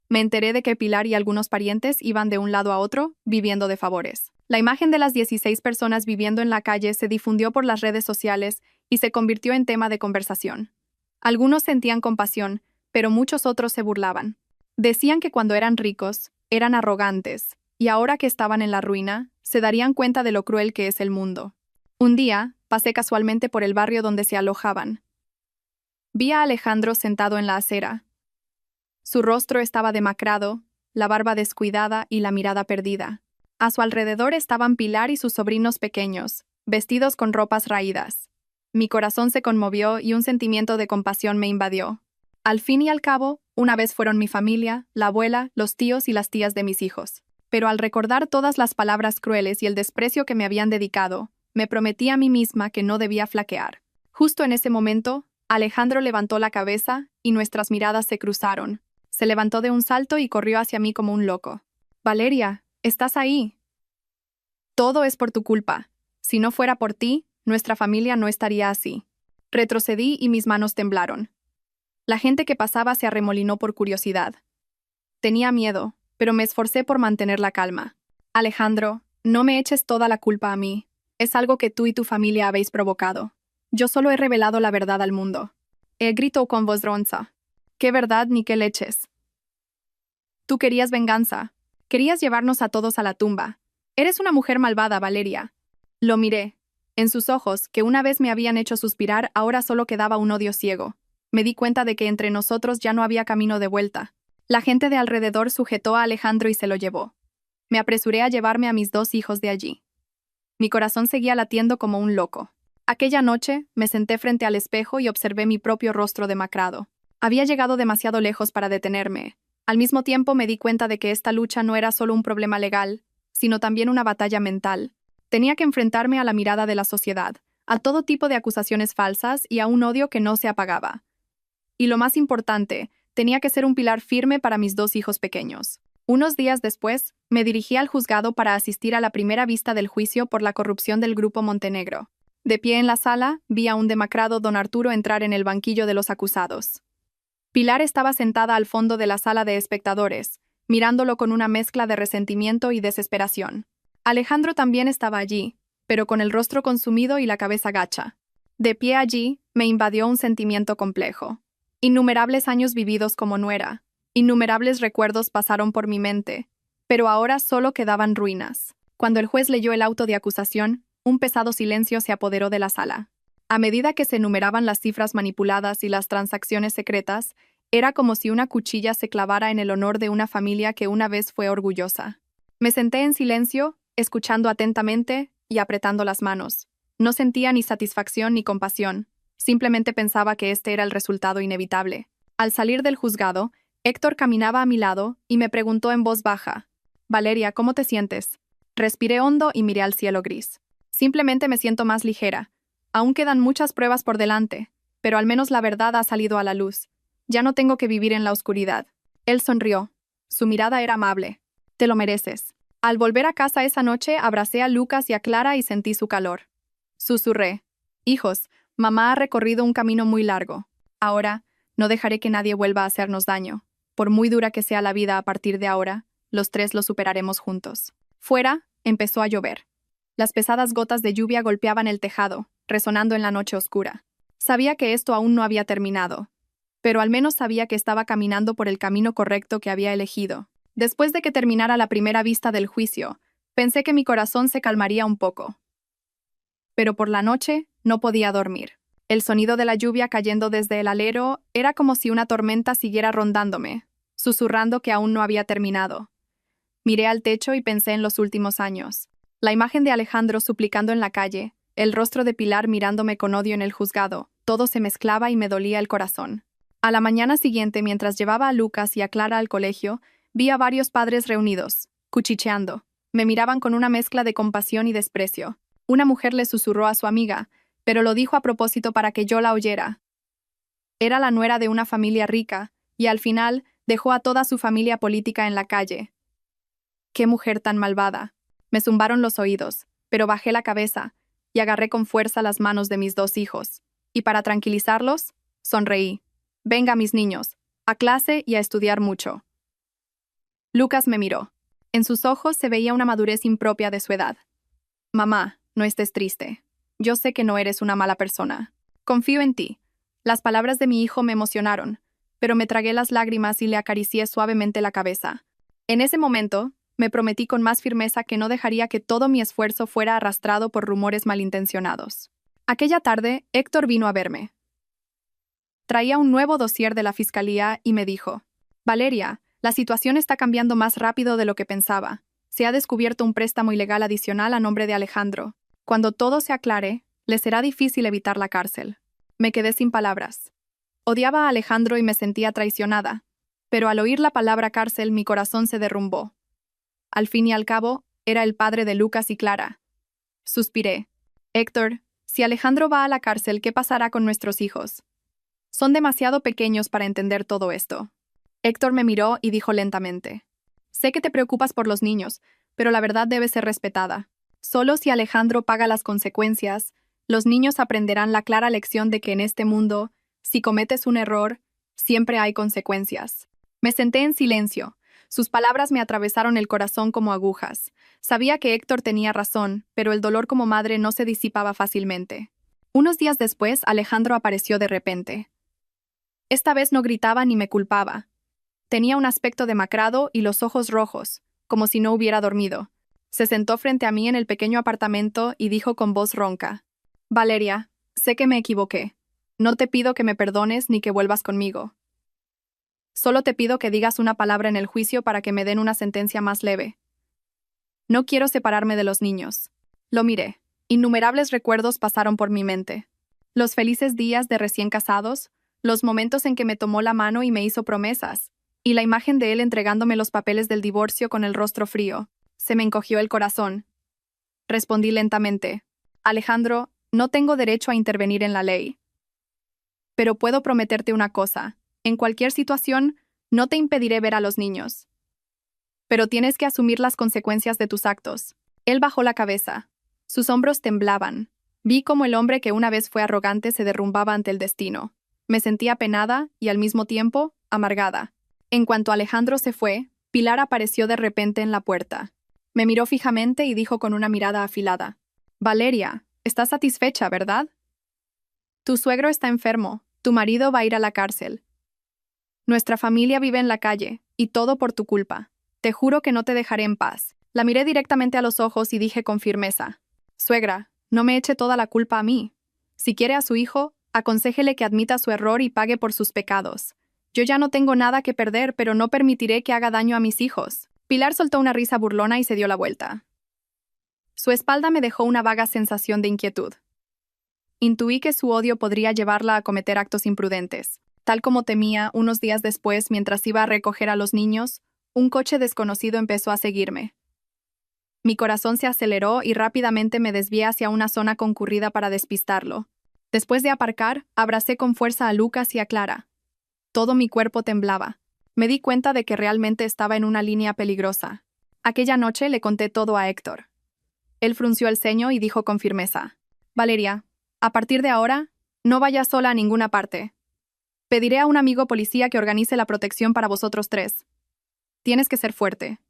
Me enteré de que Pilar y algunos parientes iban de un lado a otro, viviendo de favores. La imagen de las 16 personas viviendo en la calle se difundió por las redes sociales y se convirtió en tema de conversación. Algunos sentían compasión, pero muchos otros se burlaban. Decían que cuando eran ricos, eran arrogantes, y ahora que estaban en la ruina, se darían cuenta de lo cruel que es el mundo. Un día, pasé casualmente por el barrio donde se alojaban. Vi a Alejandro sentado en la acera. Su rostro estaba demacrado, la barba descuidada y la mirada perdida. A su alrededor estaban Pilar y sus sobrinos pequeños, vestidos con ropas raídas. Mi corazón se conmovió y un sentimiento de compasión me invadió. Al fin y al cabo, una vez fueron mi familia, la abuela, los tíos y las tías de mis hijos. Pero al recordar todas las palabras crueles y el desprecio que me habían dedicado, Me prometí a mí misma que no debía flaquear. Justo en ese momento, Alejandro levantó la cabeza y nuestras miradas se cruzaron. Se levantó de un salto y corrió hacia mí como un loco. «Valeria, ¿estás ahí? Todo es por tu culpa. Si no fuera por ti, nuestra familia no estaría así». Retrocedí y mis manos temblaron. La gente que pasaba se arremolinó por curiosidad. Tenía miedo, pero me esforcé por mantener la calma. «Alejandro, no me eches toda la culpa a mí. Es algo que tú y tu familia habéis provocado. Yo solo he revelado la verdad al mundo». Él gritó con voz ronza. «¿Qué verdad ni qué leches? Tú querías venganza. Querías llevarnos a todos a la tumba. Eres una mujer malvada, Valeria». Lo miré. En sus ojos, que una vez me habían hecho suspirar, ahora solo quedaba un odio ciego. Me di cuenta de que entre nosotros ya no había camino de vuelta. La gente de alrededor sujetó a Alejandro y se lo llevó. Me apresuré a llevarme a mis 2 hijos de allí. Mi corazón seguía latiendo como un loco. Aquella noche, me senté frente al espejo y observé mi propio rostro demacrado. Había llegado demasiado lejos para detenerme. Al mismo tiempo me di cuenta de que esta lucha no era solo un problema legal, sino también una batalla mental. Tenía que enfrentarme a la mirada de la sociedad, a todo tipo de acusaciones falsas y a un odio que no se apagaba. Y lo más importante, tenía que ser un pilar firme para mis 2 hijos pequeños. Unos días después, me dirigí al juzgado para asistir a la primera vista del juicio por la corrupción del Grupo Montenegro. De pie en la sala, vi a un demacrado don Arturo entrar en el banquillo de los acusados. Pilar estaba sentada al fondo de la sala de espectadores, mirándolo con una mezcla de resentimiento y desesperación. Alejandro también estaba allí, pero con el rostro consumido y la cabeza gacha. De pie allí, me invadió un sentimiento complejo. Innumerables años vividos como nuera, innumerables recuerdos pasaron por mi mente, pero ahora solo quedaban ruinas. Cuando el juez leyó el auto de acusación, un pesado silencio se apoderó de la sala. A medida que se enumeraban las cifras manipuladas y las transacciones secretas, era como si una cuchilla se clavara en el honor de una familia que una vez fue orgullosa. Me senté en silencio, escuchando atentamente y apretando las manos. No sentía ni satisfacción ni compasión, simplemente pensaba que este era el resultado inevitable. Al salir del juzgado, Héctor caminaba a mi lado y me preguntó en voz baja: «Valeria, ¿cómo te sientes?». Respiré hondo y miré al cielo gris. «Simplemente me siento más ligera. Aún quedan muchas pruebas por delante, pero al menos la verdad ha salido a la luz. Ya no tengo que vivir en la oscuridad». Él sonrió. Su mirada era amable. «Te lo mereces». Al volver a casa esa noche, abracé a Lucas y a Clara y sentí su calor. Susurré: «Hijos, mamá ha recorrido un camino muy largo. Ahora, no dejaré que nadie vuelva a hacernos daño. Por muy dura que sea la vida a partir de ahora, los 3 lo superaremos juntos». Fuera, empezó a llover. Las pesadas gotas de lluvia golpeaban el tejado, resonando en la noche oscura. Sabía que esto aún no había terminado, pero al menos sabía que estaba caminando por el camino correcto que había elegido. Después de que terminara la primera vista del juicio, pensé que mi corazón se calmaría un poco. Pero por la noche no podía dormir. El sonido de la lluvia cayendo desde el alero era como si una tormenta siguiera rondándome, susurrando que aún no había terminado. Miré al techo y pensé en los últimos años. La imagen de Alejandro suplicando en la calle, el rostro de Pilar mirándome con odio en el juzgado, todo se mezclaba y me dolía el corazón. A la mañana siguiente, mientras llevaba a Lucas y a Clara al colegio, vi a varios padres reunidos, cuchicheando. Me miraban con una mezcla de compasión y desprecio. Una mujer le susurró a su amiga, pero lo dijo a propósito para que yo la oyera. Era la nuera de una familia rica, y al final dejó a toda su familia política en la calle. ¡Qué mujer tan malvada! Me zumbaron los oídos, pero bajé la cabeza y agarré con fuerza las manos de mis 2 hijos. Y para tranquilizarlos, sonreí. «Venga, mis niños, a clase y a estudiar mucho». Lucas me miró. En sus ojos se veía una madurez impropia de su edad. «Mamá, no estés triste. Yo sé que no eres una mala persona. Confío en ti». Las palabras de mi hijo me emocionaron, pero me tragué las lágrimas y le acaricié suavemente la cabeza. En ese momento, me prometí con más firmeza que no dejaría que todo mi esfuerzo fuera arrastrado por rumores malintencionados. Aquella tarde, Héctor vino a verme. Traía un nuevo dossier de la fiscalía y me dijo: «Valeria, la situación está cambiando más rápido de lo que pensaba. Se ha descubierto un préstamo ilegal adicional a nombre de Alejandro. Cuando todo se aclare, le será difícil evitar la cárcel». Me quedé sin palabras. Odiaba a Alejandro y me sentía traicionada, pero al oír la palabra cárcel mi corazón se derrumbó. Al fin y al cabo, era el padre de Lucas y Clara. Suspiré. Héctor, si Alejandro va a la cárcel, ¿qué pasará con nuestros hijos? Son demasiado pequeños para entender todo esto. Héctor me miró y dijo lentamente: sé que te preocupas por los niños, pero la verdad debe ser respetada. Solo si Alejandro paga las consecuencias, los niños aprenderán la clara lección de que en este mundo, si cometes un error, siempre hay consecuencias. Me senté en silencio. Sus palabras me atravesaron el corazón como agujas. Sabía que Héctor tenía razón, pero el dolor como madre no se disipaba fácilmente. Unos días después, Alejandro apareció de repente. Esta vez no gritaba ni me culpaba. Tenía un aspecto demacrado y los ojos rojos, como si no hubiera dormido. Se sentó frente a mí en el pequeño apartamento y dijo con voz ronca: Valeria, sé que me equivoqué. No te pido que me perdones ni que vuelvas conmigo. Solo te pido que digas una palabra en el juicio para que me den una sentencia más leve. No quiero separarme de los niños. Lo miré. Innumerables recuerdos pasaron por mi mente. Los felices días de recién casados, los momentos en que me tomó la mano y me hizo promesas, y la imagen de él entregándome los papeles del divorcio con el rostro frío. Se me encogió el corazón. Respondí lentamente: Alejandro, no tengo derecho a intervenir en la ley. Pero puedo prometerte una cosa. En cualquier situación, no te impediré ver a los niños. Pero tienes que asumir las consecuencias de tus actos. Él bajó la cabeza. Sus hombros temblaban. Vi cómo el hombre que una vez fue arrogante se derrumbaba ante el destino. Me sentí apenada y, al mismo tiempo, amargada. En cuanto Alejandro se fue, Pilar apareció de repente en la puerta. Me miró fijamente y dijo con una mirada afilada: Valeria, estás satisfecha, ¿verdad? Tu suegro está enfermo, tu marido va a ir a la cárcel. Nuestra familia vive en la calle, y todo por tu culpa. Te juro que no te dejaré en paz. La miré directamente a los ojos y dije con firmeza: Suegra, no me eche toda la culpa a mí. Si quiere a su hijo, aconséjele que admita su error y pague por sus pecados. Yo ya no tengo nada que perder, pero no permitiré que haga daño a mis hijos. Pilar soltó una risa burlona y se dio la vuelta. Su espalda me dejó una vaga sensación de inquietud. Intuí que su odio podría llevarla a cometer actos imprudentes. Tal como temía, unos días después, mientras iba a recoger a los niños, un coche desconocido empezó a seguirme. Mi corazón se aceleró y rápidamente me desvié hacia una zona concurrida para despistarlo. Después de aparcar, abracé con fuerza a Lucas y a Clara. Todo mi cuerpo temblaba. Me di cuenta de que realmente estaba en una línea peligrosa. Aquella noche le conté todo a Héctor. Él frunció el ceño y dijo con firmeza: Valeria, a partir de ahora, no vayas sola a ninguna parte. Pediré a un amigo policía que organice la protección para vosotros tres. Tienes que ser fuerte.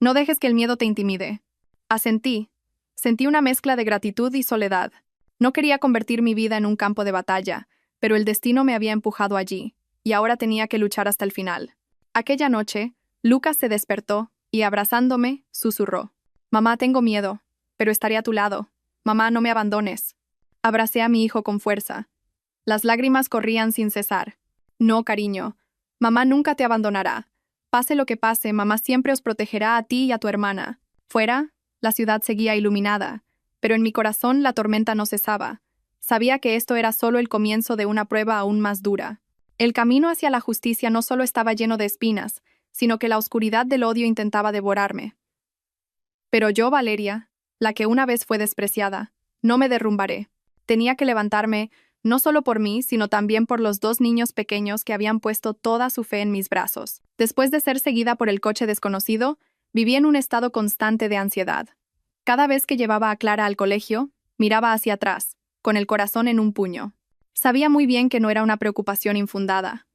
No dejes que el miedo te intimide. Asentí. Sentí una mezcla de gratitud y soledad. No quería convertir mi vida en un campo de batalla, pero el destino me había empujado allí, y ahora tenía que luchar hasta el final. Aquella noche, Lucas se despertó y, abrazándome, susurró: Mamá, tengo miedo, pero estaré a tu lado. Mamá, no me abandones. Abracé a mi hijo con fuerza. Las lágrimas corrían sin cesar. No, cariño. Mamá nunca te abandonará. Pase lo que pase, mamá siempre os protegerá a ti y a tu hermana. Fuera, la ciudad seguía iluminada, pero en mi corazón la tormenta no cesaba. Sabía que esto era solo el comienzo de una prueba aún más dura. El camino hacia la justicia no solo estaba lleno de espinas, sino que la oscuridad del odio intentaba devorarme. Pero yo, Valeria, la que una vez fue despreciada, no me derrumbaré. Tenía que levantarme, no solo por mí, sino también por los dos niños pequeños que habían puesto toda su fe en mis brazos. Después de ser seguida por el coche desconocido, viví en un estado constante de ansiedad. Cada vez que llevaba a Clara al colegio, miraba hacia atrás, con el corazón en un puño. Sabía muy bien que no era una preocupación infundada.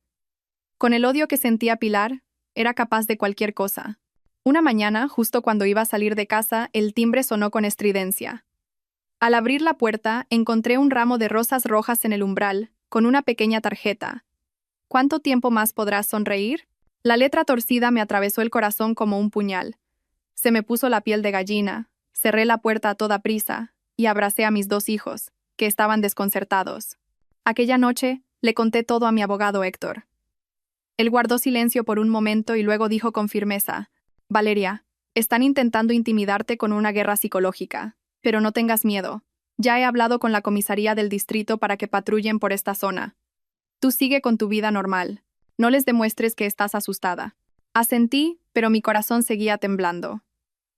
Con el odio que sentía Pilar, era capaz de cualquier cosa. Una mañana, justo cuando iba a salir de casa, el timbre sonó con estridencia. Al abrir la puerta, encontré un ramo de rosas rojas en el umbral, con una pequeña tarjeta. ¿Cuánto tiempo más podrás sonreír? La letra torcida me atravesó el corazón como un puñal. Se me puso la piel de gallina, cerré la puerta a toda prisa y abracé a mis dos hijos, que estaban desconcertados. Aquella noche, le conté todo a mi abogado Héctor. Él guardó silencio por un momento y luego dijo con firmeza: Valeria, están intentando intimidarte con una guerra psicológica. Pero no tengas miedo. Ya he hablado con la comisaría del distrito para que patrullen por esta zona. Tú sigue con tu vida normal. No les demuestres que estás asustada. Asentí, pero mi corazón seguía temblando.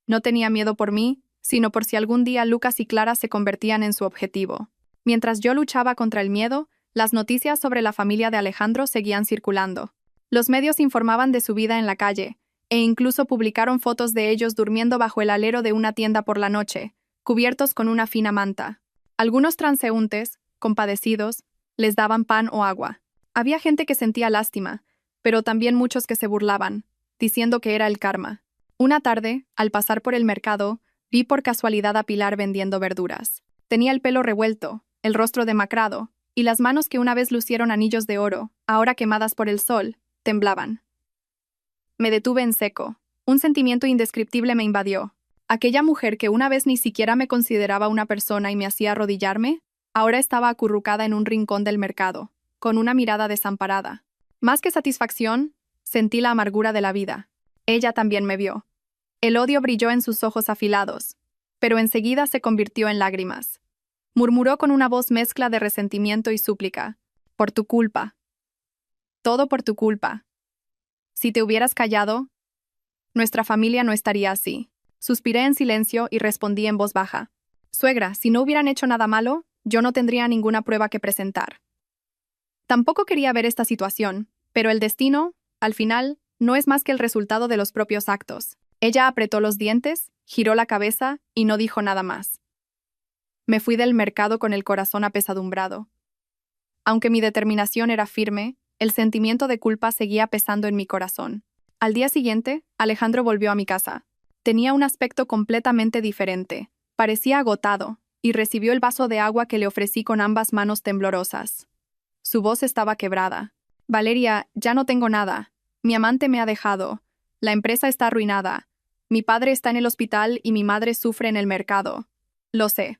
No tenía miedo por mí, sino por si algún día Lucas y Clara se convertían en su objetivo. Mientras yo luchaba contra el miedo, las noticias sobre la familia de Alejandro seguían circulando. Los medios informaban de su vida en la calle, e incluso publicaron fotos de ellos durmiendo bajo el alero de una tienda por la noche, cubiertos con una fina manta. Algunos transeúntes, compadecidos, les daban pan o agua. Había gente que sentía lástima, pero también muchos que se burlaban, diciendo que era el karma. Una tarde, al pasar por el mercado, vi por casualidad a Pilar vendiendo verduras. Tenía el pelo revuelto, el rostro demacrado, y las manos que una vez lucieron anillos de oro, ahora quemadas por el sol, temblaban. Me detuve en seco. Un sentimiento indescriptible me invadió. Aquella mujer que una vez ni siquiera me consideraba una persona y me hacía arrodillarme, ahora estaba acurrucada en un rincón del mercado, con una mirada desamparada. Más que satisfacción, sentí la amargura de la vida. Ella también me vio. El odio brilló en sus ojos afilados, pero enseguida se convirtió en lágrimas. Murmuró con una voz mezcla de resentimiento y súplica. Por tu culpa. Todo por tu culpa. Si te hubieras callado, nuestra familia no estaría así. Suspiré en silencio y respondí en voz baja. Suegra, si no hubieran hecho nada malo, yo no tendría ninguna prueba que presentar. Tampoco quería ver esta situación, pero el destino, al final, no es más que el resultado de los propios actos. Ella apretó los dientes, giró la cabeza y no dijo nada más. Me fui del mercado con el corazón apesadumbrado. Aunque mi determinación era firme, el sentimiento de culpa seguía pesando en mi corazón. Al día siguiente, Alejandro volvió a mi casa. Tenía un aspecto completamente diferente. Parecía agotado, y recibió el vaso de agua que le ofrecí con ambas manos temblorosas. Su voz estaba quebrada. Valeria, ya no tengo nada. Mi amante me ha dejado. La empresa está arruinada. Mi padre está en el hospital y mi madre sufre en el mercado. Lo sé.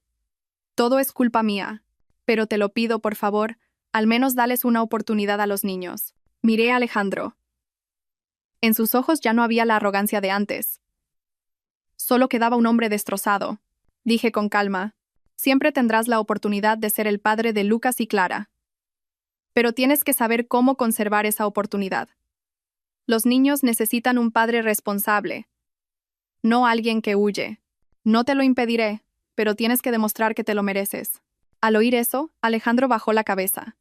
Todo es culpa mía. Pero te lo pido, por favor, al menos dales una oportunidad a los niños. Miré a Alejandro. En sus ojos ya no había la arrogancia de antes. Solo quedaba un hombre destrozado. Dije con calma, siempre tendrás la oportunidad de ser el padre de Lucas y Clara. Pero tienes que saber cómo conservar esa oportunidad. Los niños necesitan un padre responsable, no alguien que huye. No te lo impediré, pero tienes que demostrar que te lo mereces. Al oír eso, Alejandro bajó la cabeza.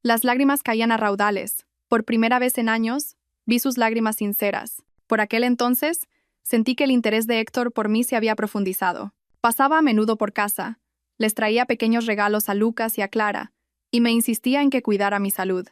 Las lágrimas caían a raudales. Por primera vez en años, vi sus lágrimas sinceras. Por aquel entonces, sentí que el interés de Héctor por mí se había profundizado. Pasaba a menudo por casa, les traía pequeños regalos a Lucas y a Clara, y me insistía en que cuidara mi salud.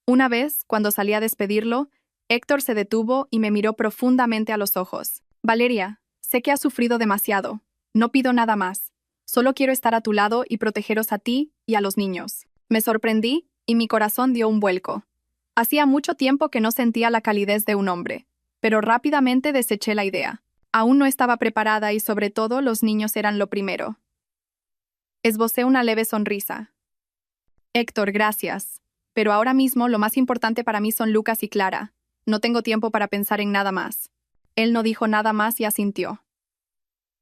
Una vez, cuando salí a despedirlo, Héctor se detuvo y me miró profundamente a los ojos. Valeria, sé que has sufrido demasiado. No pido nada más. Solo quiero estar a tu lado y protegeros a ti y a los niños. Me sorprendí y mi corazón dio un vuelco. Hacía mucho tiempo que no sentía la calidez de un hombre, pero rápidamente deseché la idea. Aún no estaba preparada y sobre todo los niños eran lo primero. Esbocé una leve sonrisa. Héctor, gracias. Pero ahora mismo lo más importante para mí son Lucas y Clara. No tengo tiempo para pensar en nada más. Él no dijo nada más y asintió.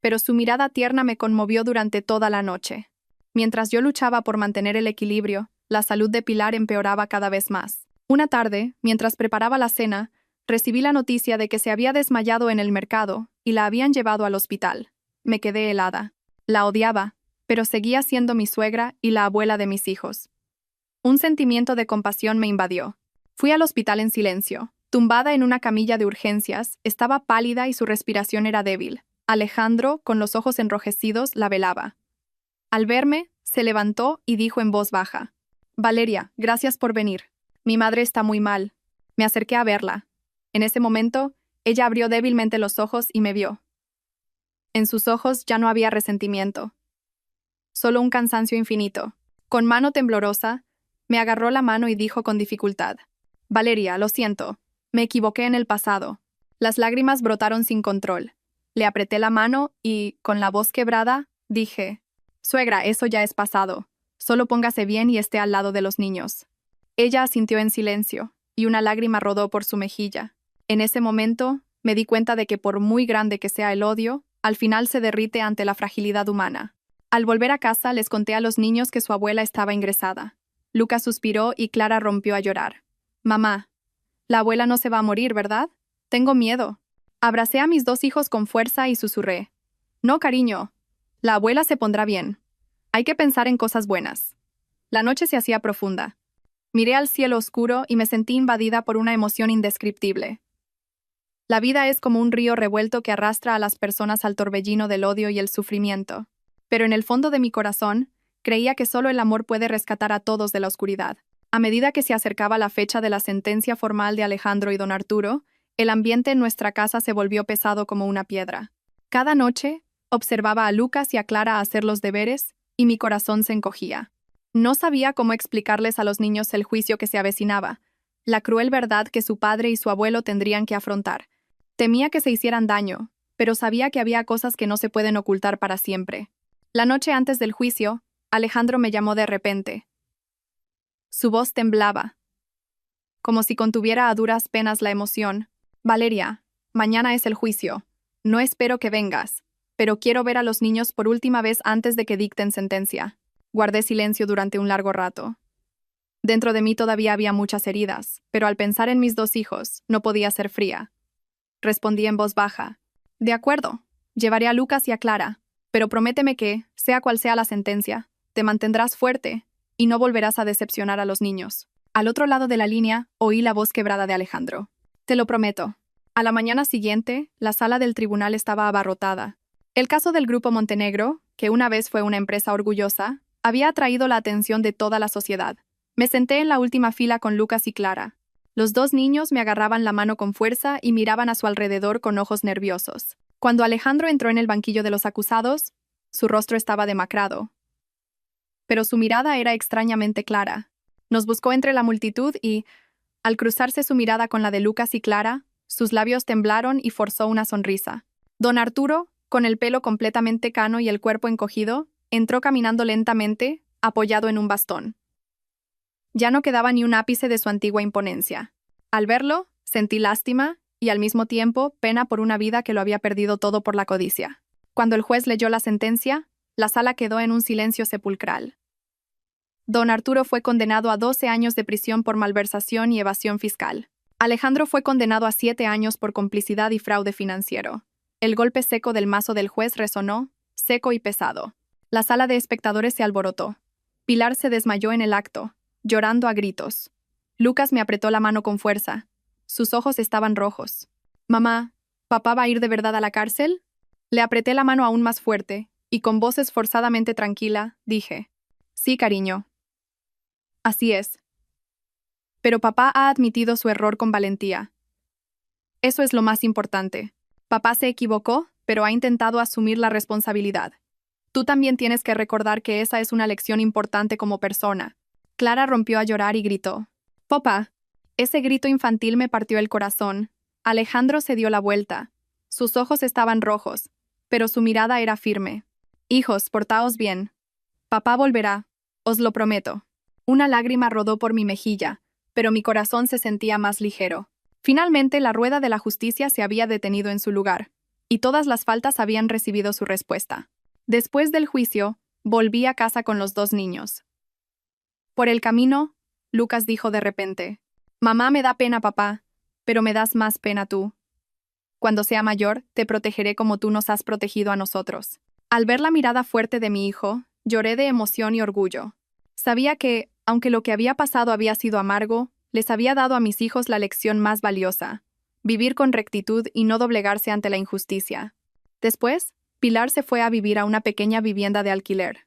Pero su mirada tierna me conmovió durante toda la noche. Mientras yo luchaba por mantener el equilibrio, la salud de Pilar empeoraba cada vez más. Una tarde, mientras preparaba la cena, recibí la noticia de que se había desmayado en el mercado y la habían llevado al hospital. Me quedé helada. La odiaba, pero seguía siendo mi suegra y la abuela de mis hijos. Un sentimiento de compasión me invadió. Fui al hospital en silencio. Tumbada en una camilla de urgencias, estaba pálida y su respiración era débil. Alejandro, con los ojos enrojecidos, la velaba. Al verme, se levantó y dijo en voz baja: Valeria, gracias por venir. Mi madre está muy mal. Me acerqué a verla. En ese momento, ella abrió débilmente los ojos y me vio. En sus ojos ya no había resentimiento. Solo un cansancio infinito. Con mano temblorosa, me agarró la mano y dijo con dificultad: Valeria, lo siento. Me equivoqué en el pasado. Las lágrimas brotaron sin control. Le apreté la mano y, con la voz quebrada, dije: Suegra, eso ya es pasado. Solo póngase bien y esté al lado de los niños. Ella asintió en silencio, y una lágrima rodó por su mejilla. En ese momento, me di cuenta de que por muy grande que sea el odio, al final se derrite ante la fragilidad humana. Al volver a casa, les conté a los niños que su abuela estaba ingresada. Lucas suspiró y Clara rompió a llorar. Mamá, la abuela no se va a morir, ¿verdad? Tengo miedo. Abracé a mis dos hijos con fuerza y susurré: No, cariño. La abuela se pondrá bien. Hay que pensar en cosas buenas. La noche se hacía profunda. Miré al cielo oscuro y me sentí invadida por una emoción indescriptible. La vida es como un río revuelto que arrastra a las personas al torbellino del odio y el sufrimiento. Pero en el fondo de mi corazón, creía que solo el amor puede rescatar a todos de la oscuridad. A medida que se acercaba la fecha de la sentencia formal de Alejandro y don Arturo, el ambiente en nuestra casa se volvió pesado como una piedra. Cada noche, observaba a Lucas y a Clara hacer los deberes, y mi corazón se encogía. No sabía cómo explicarles a los niños el juicio que se avecinaba, la cruel verdad que su padre y su abuelo tendrían que afrontar. Temía que se hicieran daño, pero sabía que había cosas que no se pueden ocultar para siempre. La noche antes del juicio, Alejandro me llamó de repente. Su voz temblaba, como si contuviera a duras penas la emoción. Valeria, mañana es el juicio. No espero que vengas, pero quiero ver a los niños por última vez antes de que dicten sentencia. Guardé silencio durante un largo rato. Dentro de mí todavía había muchas heridas, pero al pensar en mis 2 hijos, no podía ser fría. Respondí en voz baja. De acuerdo, llevaré a Lucas y a Clara, pero prométeme que, sea cual sea la sentencia, te mantendrás fuerte y no volverás a decepcionar a los niños. Al otro lado de la línea, oí la voz quebrada de Alejandro. Te lo prometo. A la mañana siguiente, la sala del tribunal estaba abarrotada. El caso del Grupo Montenegro, que una vez fue una empresa orgullosa, había atraído la atención de toda la sociedad. Me senté en la última fila con Lucas y Clara. Los 2 niños me agarraban la mano con fuerza y miraban a su alrededor con ojos nerviosos. Cuando Alejandro entró en el banquillo de los acusados, su rostro estaba demacrado. Pero su mirada era extrañamente clara. Nos buscó entre la multitud y, al cruzarse su mirada con la de Lucas y Clara, sus labios temblaron y forzó una sonrisa. Don Arturo, con el pelo completamente cano y el cuerpo encogido, entró caminando lentamente, apoyado en un bastón. Ya no quedaba ni un ápice de su antigua imponencia. Al verlo, sentí lástima y al mismo tiempo pena por una vida que lo había perdido todo por la codicia. Cuando el juez leyó la sentencia, la sala quedó en un silencio sepulcral. Don Arturo fue condenado a 12 años de prisión por malversación y evasión fiscal. Alejandro fue condenado a 7 años por complicidad y fraude financiero. El golpe seco del mazo del juez resonó, seco y pesado. La sala de espectadores se alborotó. Pilar se desmayó en el acto, llorando a gritos. Lucas me apretó la mano con fuerza. Sus ojos estaban rojos. «Mamá, ¿papá va a ir de verdad a la cárcel?» Le apreté la mano aún más fuerte, y con voz esforzadamente tranquila, dije, «Sí, cariño. Así es. Pero papá ha admitido su error con valentía. Eso es lo más importante. Papá se equivocó, pero ha intentado asumir la responsabilidad. Tú también tienes que recordar que esa es una lección importante como persona». Clara rompió a llorar y gritó. «Papá». Ese grito infantil me partió el corazón. Alejandro se dio la vuelta. Sus ojos estaban rojos, pero su mirada era firme. «Hijos, portaos bien. Papá volverá, os lo prometo». Una lágrima rodó por mi mejilla, pero mi corazón se sentía más ligero. Finalmente, la rueda de la justicia se había detenido en su lugar, y todas las faltas habían recibido su respuesta. Después del juicio, volví a casa con los 2 niños. Por el camino, Lucas dijo de repente, «Mamá, me da pena, papá, pero me das más pena tú. Cuando sea mayor, te protegeré como tú nos has protegido a nosotros». Al ver la mirada fuerte de mi hijo, lloré de emoción y orgullo. Sabía que, aunque lo que había pasado había sido amargo, les había dado a mis hijos la lección más valiosa: vivir con rectitud y no doblegarse ante la injusticia. Después, Pilar se fue a vivir a una pequeña vivienda de alquiler.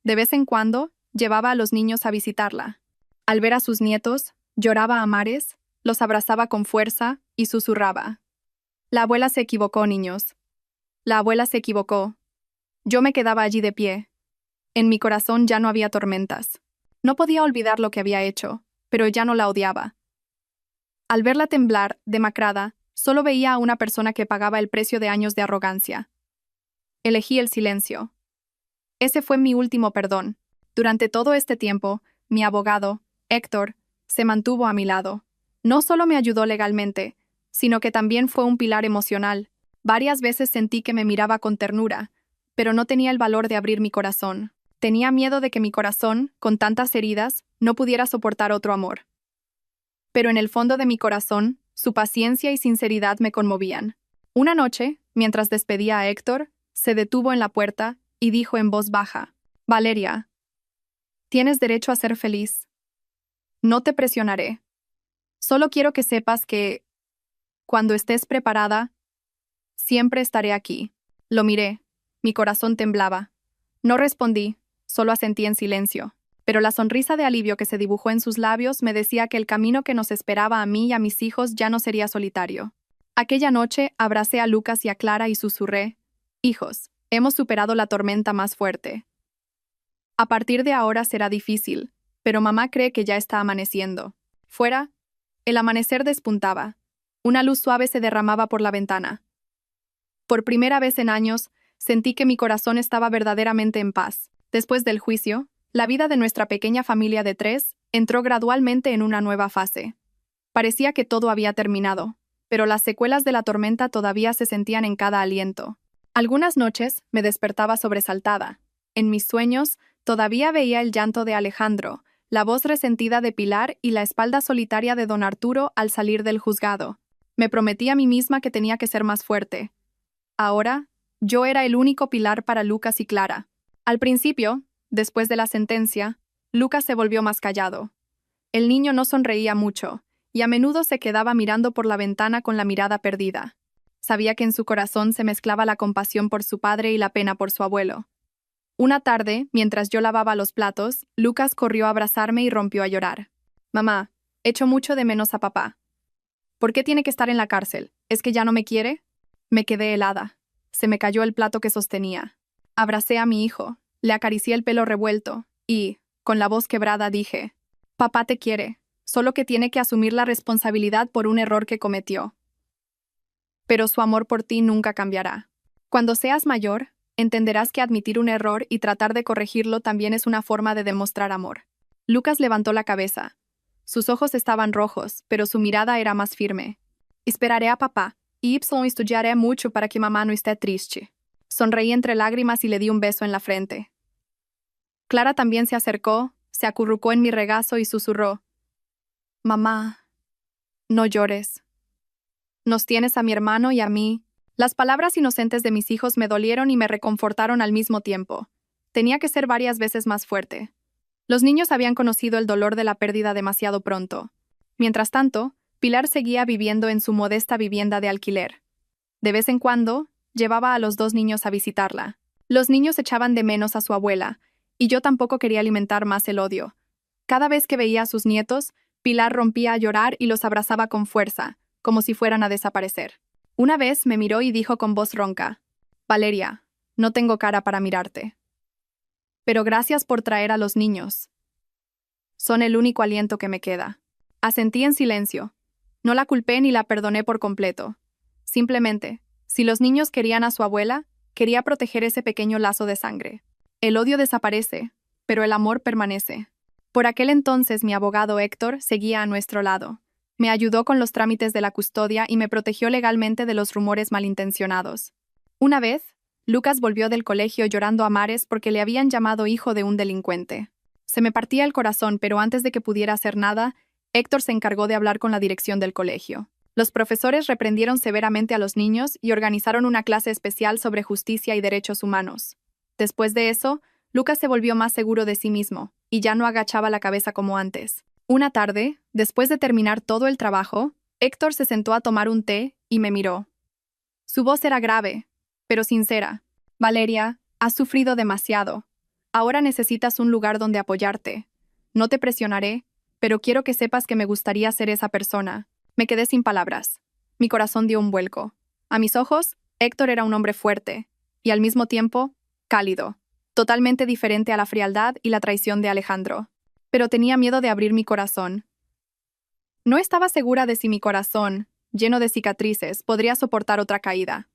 De vez en cuando, llevaba a los niños a visitarla. Al ver a sus nietos, lloraba a mares, los abrazaba con fuerza y susurraba. «La abuela se equivocó, niños. La abuela se equivocó». Yo me quedaba allí de pie. En mi corazón ya no había tormentas. No podía olvidar lo que había hecho, pero ya no la odiaba. Al verla temblar, demacrada, solo veía a una persona que pagaba el precio de años de arrogancia. Elegí el silencio. Ese fue mi último perdón. Durante todo este tiempo, mi abogado, Héctor, se mantuvo a mi lado. No solo me ayudó legalmente, sino que también fue un pilar emocional. Varias veces sentí que me miraba con ternura, pero no tenía el valor de abrir mi corazón. Tenía miedo de que mi corazón, con tantas heridas, no pudiera soportar otro amor. Pero en el fondo de mi corazón, su paciencia y sinceridad me conmovían. Una noche, mientras despedía a Héctor, Se detuvo en la puerta y dijo en voz baja: Valeria, tienes derecho a ser feliz. No te presionaré. Solo quiero que sepas que, cuando estés preparada, siempre estaré aquí. Lo miré. Mi corazón temblaba. No respondí, solo asentí en silencio. Pero la sonrisa de alivio que se dibujó en sus labios me decía que el camino que nos esperaba a mí y a mis hijos ya no sería solitario. Aquella noche abracé a Lucas y a Clara y susurré: Hijos, hemos superado la tormenta más fuerte. A partir de ahora será difícil, pero mamá cree que ya está amaneciendo. Fuera, el amanecer despuntaba. Una luz suave se derramaba por la ventana. Por primera vez en años, sentí que mi corazón estaba verdaderamente en paz. Después del juicio, la vida de nuestra pequeña familia de 3 entró gradualmente en una nueva fase. Parecía que todo había terminado, pero las secuelas de la tormenta todavía se sentían en cada aliento. Algunas noches me despertaba sobresaltada. En mis sueños, todavía veía el llanto de Alejandro, la voz resentida de Pilar y la espalda solitaria de don Arturo al salir del juzgado. Me prometí a mí misma que tenía que ser más fuerte. Ahora, yo era el único pilar para Lucas y Clara. Al principio, después de la sentencia, Lucas se volvió más callado. El niño no sonreía mucho, y a menudo se quedaba mirando por la ventana con la mirada perdida. Sabía que en su corazón se mezclaba la compasión por su padre y la pena por su abuelo. Una tarde, mientras yo lavaba los platos, Lucas corrió a abrazarme y rompió a llorar. Mamá, echo mucho de menos a papá. ¿Por qué tiene que estar en la cárcel? ¿Es que ya no me quiere? Me quedé helada. Se me cayó el plato que sostenía. Abracé a mi hijo, le acaricié el pelo revuelto y, con la voz quebrada, dije: Papá te quiere, solo que tiene que asumir la responsabilidad por un error que cometió. Pero su amor por ti nunca cambiará. Cuando seas mayor, entenderás que admitir un error y tratar de corregirlo también es una forma de demostrar amor. Lucas levantó la cabeza. Sus ojos estaban rojos, pero su mirada era más firme. Esperaré a papá, y estudiaré mucho para que mamá no esté triste. Sonreí entre lágrimas y le di un beso en la frente. Clara también se acercó, se acurrucó en mi regazo y susurró: Mamá, no llores. Nos tienes a mi hermano y a mí. Las palabras inocentes de mis hijos me dolieron y me reconfortaron al mismo tiempo. Tenía que ser varias veces más fuerte. Los niños habían conocido el dolor de la pérdida demasiado pronto. Mientras tanto, Pilar seguía viviendo en su modesta vivienda de alquiler. De vez en cuando, llevaba a los 2 niños a visitarla. Los niños echaban de menos a su abuela, y yo tampoco quería alimentar más el odio. Cada vez que veía a sus nietos, Pilar rompía a llorar y los abrazaba con fuerza, como si fueran a desaparecer. Una vez me miró y dijo con voz ronca: Valeria, no tengo cara para mirarte. Pero gracias por traer a los niños. Son el único aliento que me queda. Asentí en silencio. No la culpé ni la perdoné por completo. Simplemente, si los niños querían a su abuela, quería proteger ese pequeño lazo de sangre. El odio desaparece, pero el amor permanece. Por aquel entonces mi abogado Héctor seguía a nuestro lado. Me ayudó con los trámites de la custodia y me protegió legalmente de los rumores malintencionados. Una vez, Lucas volvió del colegio llorando a mares porque le habían llamado hijo de un delincuente. Se me partía el corazón, pero antes de que pudiera hacer nada, Héctor se encargó de hablar con la dirección del colegio. Los profesores reprendieron severamente a los niños y organizaron una clase especial sobre justicia y derechos humanos. Después de eso, Lucas se volvió más seguro de sí mismo, y ya no agachaba la cabeza como antes. Una tarde, después de terminar todo el trabajo, Héctor se sentó a tomar un té y me miró. Su voz era grave, pero sincera. Valeria, has sufrido demasiado. Ahora necesitas un lugar donde apoyarte. No te presionaré, pero quiero que sepas que me gustaría ser esa persona. Me quedé sin palabras. Mi corazón dio un vuelco. A mis ojos, Héctor era un hombre fuerte, y al mismo tiempo, cálido, totalmente diferente a la frialdad y la traición de Alejandro. Pero tenía miedo de abrir mi corazón. No estaba segura de si mi corazón, lleno de cicatrices, podría soportar otra caída.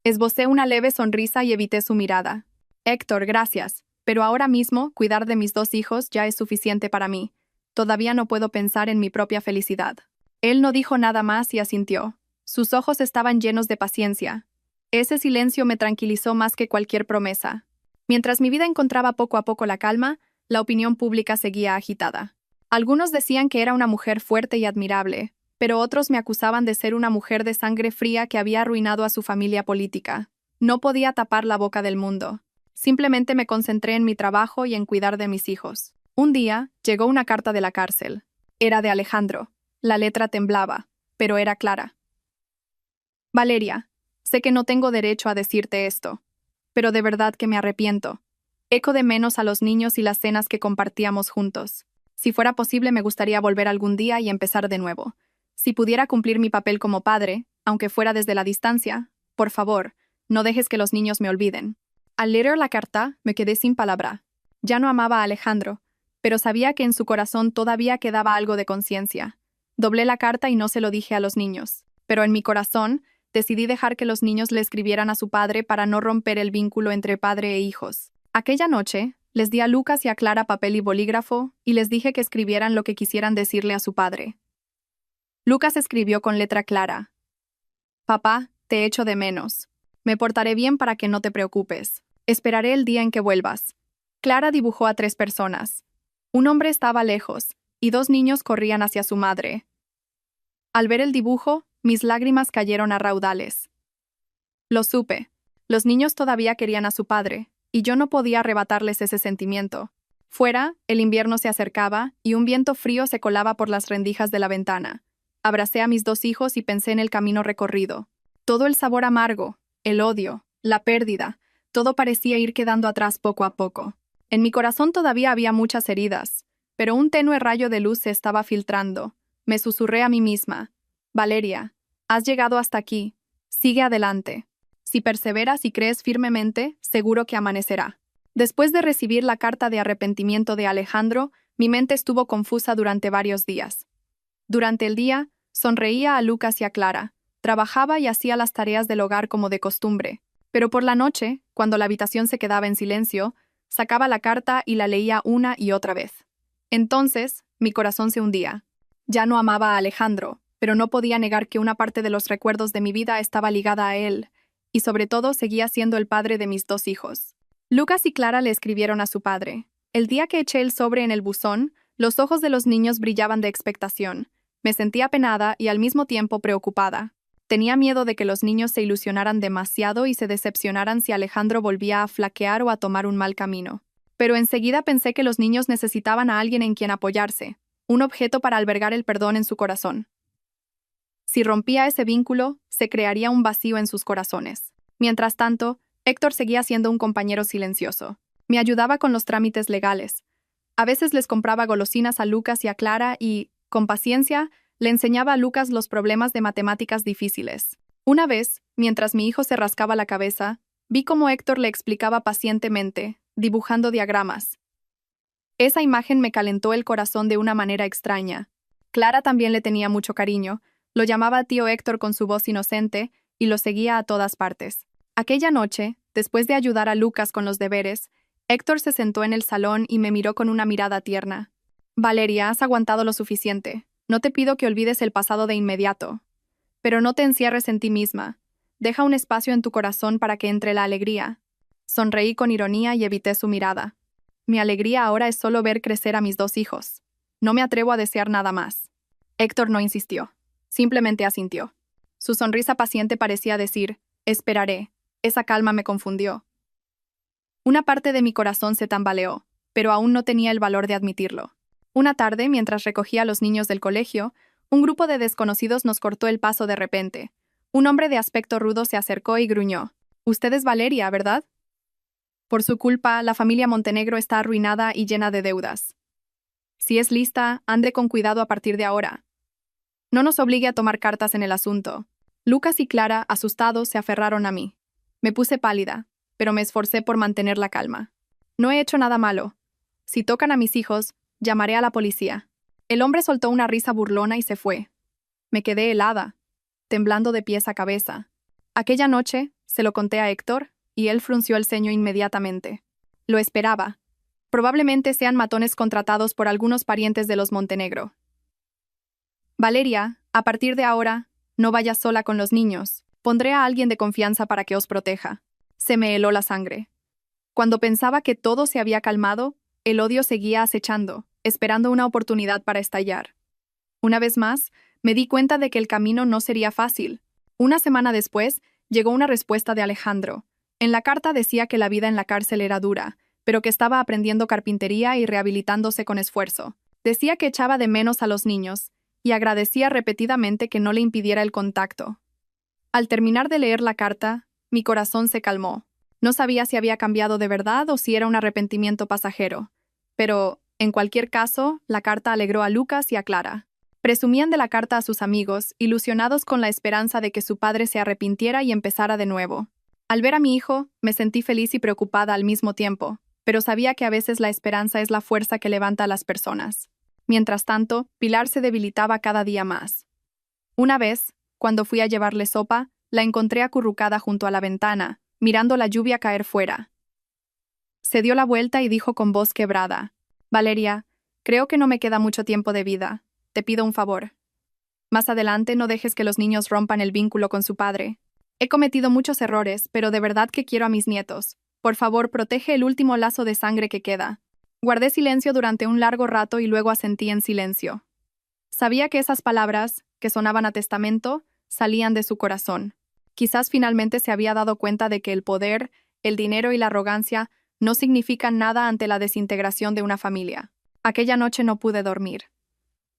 Esbocé una leve sonrisa y evité su mirada. Héctor, gracias, pero ahora mismo cuidar de mis 2 hijos ya es suficiente para mí. Todavía no puedo pensar en mi propia felicidad. Él no dijo nada más y asintió. Sus ojos estaban llenos de paciencia. Ese silencio me tranquilizó más que cualquier promesa. Mientras mi vida encontraba poco a poco la calma, la opinión pública seguía agitada. Algunos decían que era una mujer fuerte y admirable, pero otros me acusaban de ser una mujer de sangre fría que había arruinado a su familia política. No podía tapar la boca del mundo. Simplemente me concentré en mi trabajo y en cuidar de mis hijos. Un día, llegó una carta de la cárcel. Era de Alejandro. La letra temblaba, pero era clara. Valeria, sé que no tengo derecho a decirte esto, pero de verdad que me arrepiento. Echo de menos a los niños y las cenas que compartíamos juntos. Si fuera posible, me gustaría volver algún día y empezar de nuevo. Si pudiera cumplir mi papel como padre, aunque fuera desde la distancia, por favor, no dejes que los niños me olviden. Al leer la carta, me quedé sin palabra. Ya no amaba a Alejandro, pero sabía que en su corazón todavía quedaba algo de conciencia. Doblé la carta y no se lo dije a los niños, pero en mi corazón decidí dejar que los niños le escribieran a su padre para no romper el vínculo entre padre e hijos. Aquella noche, les di a Lucas y a Clara papel y bolígrafo y les dije que escribieran lo que quisieran decirle a su padre. Lucas escribió con letra clara: Papá, te echo de menos. Me portaré bien para que no te preocupes. Esperaré el día en que vuelvas. Clara dibujó a 3 personas. Un hombre estaba lejos, y 2 niños corrían hacia su madre. Al ver el dibujo, mis lágrimas cayeron a raudales. Lo supe. Los niños todavía querían a su padre, y yo no podía arrebatarles ese sentimiento. Fuera, el invierno se acercaba, y un viento frío se colaba por las rendijas de la ventana. Abracé a mis 2 hijos y pensé en el camino recorrido. Todo el sabor amargo, el odio, la pérdida, todo parecía ir quedando atrás poco a poco. En mi corazón todavía había muchas heridas, pero un tenue rayo de luz se estaba filtrando. Me susurré a mí misma: Valeria, has llegado hasta aquí. Sigue adelante. Si perseveras y crees firmemente, seguro que amanecerá. Después de recibir la carta de arrepentimiento de Alejandro, mi mente estuvo confusa durante varios días. Durante el día, sonreía a Lucas y a Clara, trabajaba y hacía las tareas del hogar como de costumbre, pero por la noche, cuando la habitación se quedaba en silencio, sacaba la carta y la leía una y otra vez. Entonces, mi corazón se hundía. Ya no amaba a Alejandro, pero no podía negar que una parte de los recuerdos de mi vida estaba ligada a él, y sobre todo seguía siendo el padre de mis 2 hijos. Lucas y Clara le escribieron a su padre. El día que eché el sobre en el buzón, los ojos de los niños brillaban de expectación. Me sentía apenada y al mismo tiempo preocupada. Tenía miedo de que los niños se ilusionaran demasiado y se decepcionaran si Alejandro volvía a flaquear o a tomar un mal camino. Pero enseguida pensé que los niños necesitaban a alguien en quien apoyarse, un objeto para albergar el perdón en su corazón. Si rompía ese vínculo, se crearía un vacío en sus corazones. Mientras tanto, Héctor seguía siendo un compañero silencioso. Me ayudaba con los trámites legales. A veces les compraba golosinas a Lucas y a Clara y, con paciencia, le enseñaba a Lucas los problemas de matemáticas difíciles. Una vez, mientras mi hijo se rascaba la cabeza, vi cómo Héctor le explicaba pacientemente, dibujando diagramas. Esa imagen me calentó el corazón de una manera extraña. Clara también le tenía mucho cariño, lo llamaba tío Héctor con su voz inocente y lo seguía a todas partes. Aquella noche, después de ayudar a Lucas con los deberes, Héctor se sentó en el salón y me miró con una mirada tierna. Valeria, has aguantado lo suficiente. No te pido que olvides el pasado de inmediato. Pero no te encierres en ti misma. Deja un espacio en tu corazón para que entre la alegría. Sonreí con ironía y evité su mirada. Mi alegría ahora es solo ver crecer a mis 2 hijos. No me atrevo a desear nada más. Héctor no insistió. Simplemente asintió. Su sonrisa paciente parecía decir: esperaré. Esa calma me confundió. Una parte de mi corazón se tambaleó, pero aún no tenía el valor de admitirlo. Una tarde, mientras recogía a los niños del colegio, un grupo de desconocidos nos cortó el paso de repente. Un hombre de aspecto rudo se acercó y gruñó: «Usted es Valeria, ¿verdad? Por su culpa, la familia Montenegro está arruinada y llena de deudas. Si es lista, ande con cuidado a partir de ahora. No nos obligue a tomar cartas en el asunto». Lucas y Clara, asustados, se aferraron a mí. Me puse pálida, pero me esforcé por mantener la calma. No he hecho nada malo. Si tocan a mis hijos, llamaré a la policía. El hombre soltó una risa burlona y se fue. Me quedé helada, temblando de pies a cabeza. Aquella noche, se lo conté a Héctor, y él frunció el ceño inmediatamente. Lo esperaba. Probablemente sean matones contratados por algunos parientes de los Montenegro. Valeria, a partir de ahora, no vayas sola con los niños. Pondré a alguien de confianza para que os proteja. Se me heló la sangre. Cuando pensaba que todo se había calmado, el odio seguía acechando, esperando una oportunidad para estallar. Una vez más, me di cuenta de que el camino no sería fácil. Una semana después, llegó una respuesta de Alejandro. En la carta decía que la vida en la cárcel era dura, pero que estaba aprendiendo carpintería y rehabilitándose con esfuerzo. Decía que echaba de menos a los niños, y agradecía repetidamente que no le impidiera el contacto. Al terminar de leer la carta, mi corazón se calmó. No sabía si había cambiado de verdad o si era un arrepentimiento pasajero. Pero, en cualquier caso, la carta alegró a Lucas y a Clara. Presumían de la carta a sus amigos, ilusionados con la esperanza de que su padre se arrepintiera y empezara de nuevo. Al ver a mi hijo, me sentí feliz y preocupada al mismo tiempo, pero sabía que a veces la esperanza es la fuerza que levanta a las personas. Mientras tanto, Pilar se debilitaba cada día más. Una vez, cuando fui a llevarle sopa, la encontré acurrucada junto a la ventana, mirando la lluvia caer fuera. Se dio la vuelta y dijo con voz quebrada: «Valeria, creo que no me queda mucho tiempo de vida. Te pido un favor. Más adelante no dejes que los niños rompan el vínculo con su padre. He cometido muchos errores, pero de verdad que quiero a mis nietos. Por favor, protege el último lazo de sangre que queda». Guardé silencio durante un largo rato y luego asentí en silencio. Sabía que esas palabras, que sonaban a testamento, salían de su corazón. Quizás finalmente se había dado cuenta de que el poder, el dinero y la arrogancia no significan nada ante la desintegración de una familia. Aquella noche no pude dormir.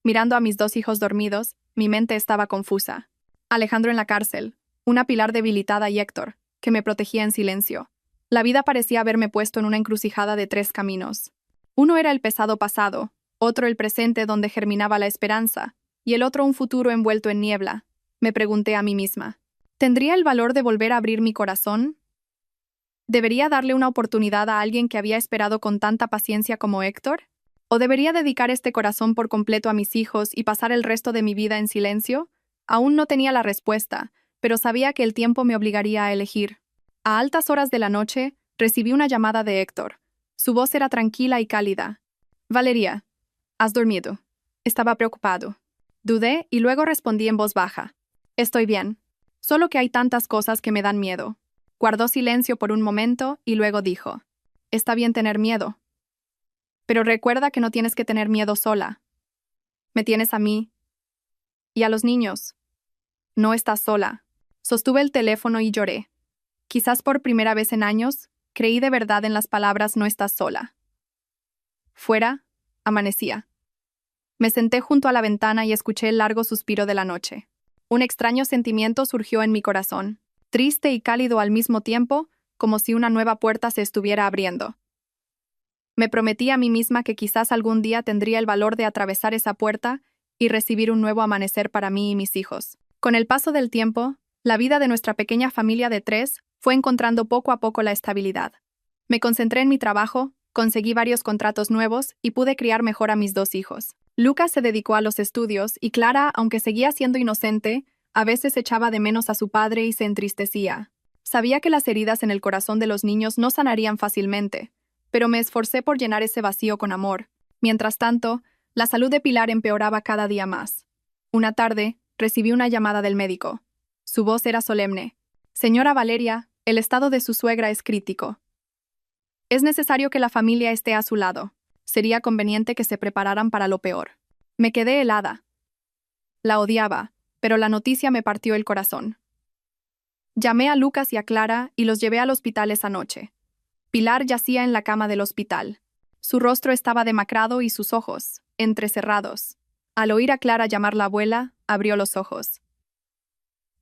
Mirando a mis dos hijos dormidos, mi mente estaba confusa. Alejandro en la cárcel, una Pilar debilitada y Héctor, que me protegía en silencio. La vida parecía haberme puesto en una encrucijada de 3 caminos. Uno era el pesado pasado, otro el presente donde germinaba la esperanza, y el otro un futuro envuelto en niebla. Me pregunté a mí misma: ¿tendría el valor de volver a abrir mi corazón? ¿Debería darle una oportunidad a alguien que había esperado con tanta paciencia como Héctor? ¿O debería dedicar este corazón por completo a mis hijos y pasar el resto de mi vida en silencio? Aún no tenía la respuesta, pero sabía que el tiempo me obligaría a elegir. A altas horas de la noche, recibí una llamada de Héctor. Su voz era tranquila y cálida. «Valeria, ¿has dormido?» Estaba preocupado. Dudé y luego respondí en voz baja: «Estoy bien. Solo que hay tantas cosas que me dan miedo». Guardó silencio por un momento y luego dijo: «Está bien tener miedo. Pero recuerda que no tienes que tener miedo sola. Me tienes a mí. Y a los niños. No estás sola». Sostuve el teléfono y lloré. Quizás por primera vez en años, creí de verdad en las palabras «no estás sola». Fuera, amanecía. Me senté junto a la ventana y escuché el largo suspiro de la noche. Un extraño sentimiento surgió en mi corazón, triste y cálido al mismo tiempo, como si una nueva puerta se estuviera abriendo. Me prometí a mí misma que quizás algún día tendría el valor de atravesar esa puerta y recibir un nuevo amanecer para mí y mis hijos. Con el paso del tiempo, la vida de nuestra pequeña familia de 3 fue encontrando poco a poco la estabilidad. Me concentré en mi trabajo, conseguí varios contratos nuevos y pude criar mejor a mis 2 hijos. Lucas se dedicó a los estudios y Clara, aunque seguía siendo inocente, a veces echaba de menos a su padre y se entristecía. Sabía que las heridas en el corazón de los niños no sanarían fácilmente, pero me esforcé por llenar ese vacío con amor. Mientras tanto, la salud de Pilar empeoraba cada día más. Una tarde, recibí una llamada del médico. Su voz era solemne. «Señora Valeria, el estado de su suegra es crítico. Es necesario que la familia esté a su lado. Sería conveniente que se prepararan para lo peor». Me quedé helada. La odiaba, pero la noticia me partió el corazón. Llamé a Lucas y a Clara y los llevé al hospital esa noche. Pilar yacía en la cama del hospital. Su rostro estaba demacrado y sus ojos, entrecerrados. Al oír a Clara llamar la abuela, abrió los ojos.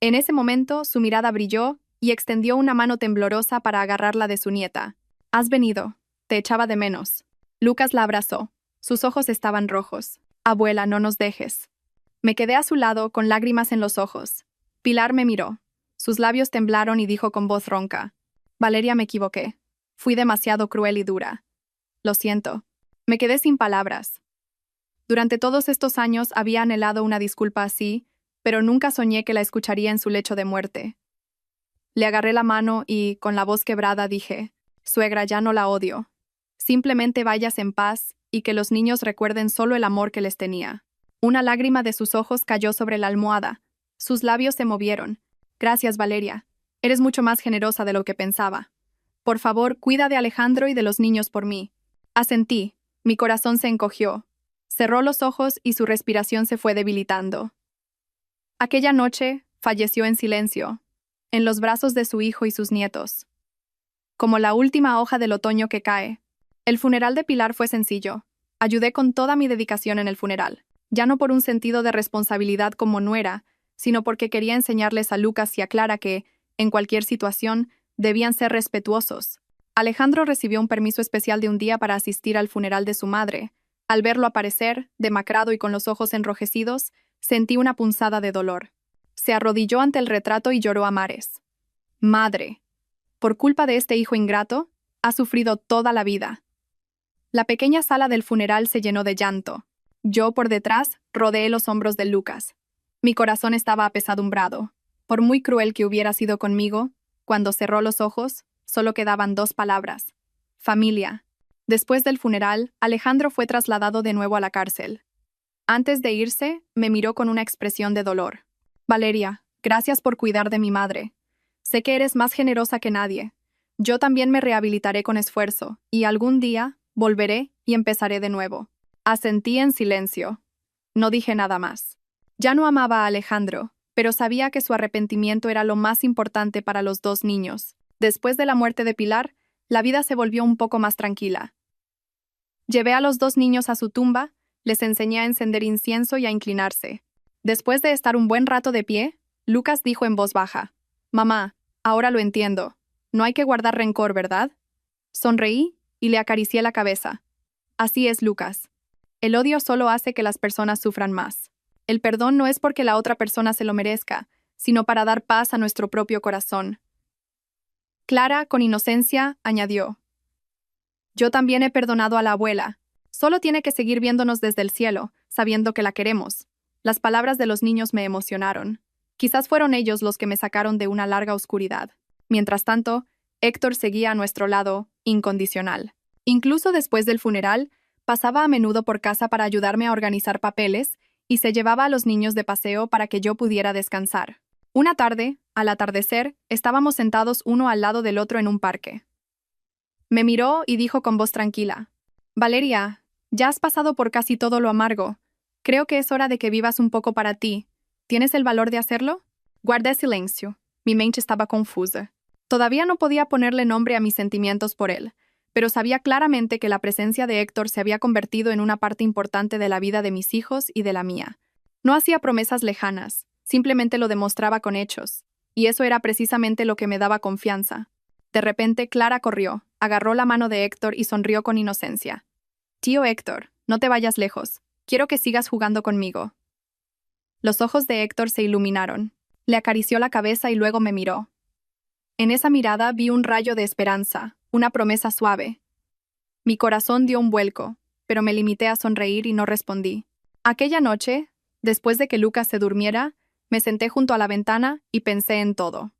En ese momento, su mirada brilló y extendió una mano temblorosa para agarrarla de su nieta. «Has venido. Te echaba de menos». Lucas la abrazó. Sus ojos estaban rojos. «Abuela, no nos dejes». Me quedé a su lado con lágrimas en los ojos. Pilar me miró. Sus labios temblaron y dijo con voz ronca: «Valeria, me equivoqué. Fui demasiado cruel y dura. Lo siento». Me quedé sin palabras. Durante todos estos años había anhelado una disculpa así, pero nunca soñé que la escucharía en su lecho de muerte. Le agarré la mano y, con la voz quebrada, dije: «Suegra, ya no la odio. Simplemente vayas en paz y que los niños recuerden solo el amor que les tenía». Una lágrima de sus ojos cayó sobre la almohada. Sus labios se movieron. «Gracias, Valeria. Eres mucho más generosa de lo que pensaba. Por favor, cuida de Alejandro y de los niños por mí». Asentí. Mi corazón se encogió. Cerró los ojos y su respiración se fue debilitando. Aquella noche, falleció en silencio, en los brazos de su hijo y sus nietos. como la última hoja del otoño que cae. El funeral de Pilar fue sencillo. Ayudé con toda mi dedicación en el funeral, ya no por un sentido de responsabilidad como nuera, sino porque quería enseñarles a Lucas y a Clara que, en cualquier situación, debían ser respetuosos. Alejandro recibió un permiso especial de un día para asistir al funeral de su madre. Al verlo aparecer, demacrado y con los ojos enrojecidos, sentí una punzada de dolor. Se arrodilló ante el retrato y lloró a mares. Madre, por culpa de este hijo ingrato, ha sufrido toda la vida. La pequeña sala del funeral se llenó de llanto. Yo, por detrás, rodeé los hombros de Lucas. Mi corazón estaba apesadumbrado. Por muy cruel que hubiera sido conmigo, cuando cerró los ojos, solo quedaban 2 palabras: familia. Después del funeral, Alejandro fue trasladado de nuevo a la cárcel. Antes de irse, me miró con una expresión de dolor. Valeria, gracias por cuidar de mi madre. Sé que eres más generosa que nadie. Yo también me rehabilitaré con esfuerzo, y algún día volveré y empezaré de nuevo. Asentí en silencio. No dije nada más. Ya no amaba a Alejandro, pero sabía que su arrepentimiento era lo más importante para los 2 niños. Después de la muerte de Pilar, la vida se volvió un poco más tranquila. Llevé a los 2 niños a su tumba, les enseñé a encender incienso y a inclinarse. Después de estar un buen rato de pie, Lucas dijo en voz baja: «Mamá, ahora lo entiendo. No hay que guardar rencor, ¿verdad?» Sonreí y le acaricié la cabeza. Así es, Lucas. El odio solo hace que las personas sufran más. El perdón no es porque la otra persona se lo merezca, sino para dar paz a nuestro propio corazón. Clara, con inocencia, añadió: «Yo también he perdonado a la abuela. Solo tiene que seguir viéndonos desde el cielo, sabiendo que la queremos». Las palabras de los niños me emocionaron. Quizás fueron ellos los que me sacaron de una larga oscuridad. Mientras tanto, Héctor seguía a nuestro lado, incondicional. Incluso después del funeral, pasaba a menudo por casa para ayudarme a organizar papeles y se llevaba a los niños de paseo para que yo pudiera descansar. Una tarde, al atardecer, estábamos sentados uno al lado del otro en un parque. Me miró y dijo con voz tranquila: «Valeria, ya has pasado por casi todo lo amargo. Creo que es hora de que vivas un poco para ti. ¿Tienes el valor de hacerlo?» Guardé silencio. Mi mente estaba confusa. Todavía no podía ponerle nombre a mis sentimientos por él, pero sabía claramente que la presencia de Héctor se había convertido en una parte importante de la vida de mis hijos y de la mía. No hacía promesas lejanas, simplemente lo demostraba con hechos, y eso era precisamente lo que me daba confianza. De repente, Clara corrió, agarró la mano de Héctor y sonrió con inocencia. «Tío Héctor, no te vayas lejos. Quiero que sigas jugando conmigo». Los ojos de Héctor se iluminaron. Le acarició la cabeza y luego me miró. En esa mirada vi un rayo de esperanza, una promesa suave. Mi corazón dio un vuelco, pero me limité a sonreír y no respondí. Aquella noche, después de que Lucas se durmiera, me senté junto a la ventana y pensé en todo.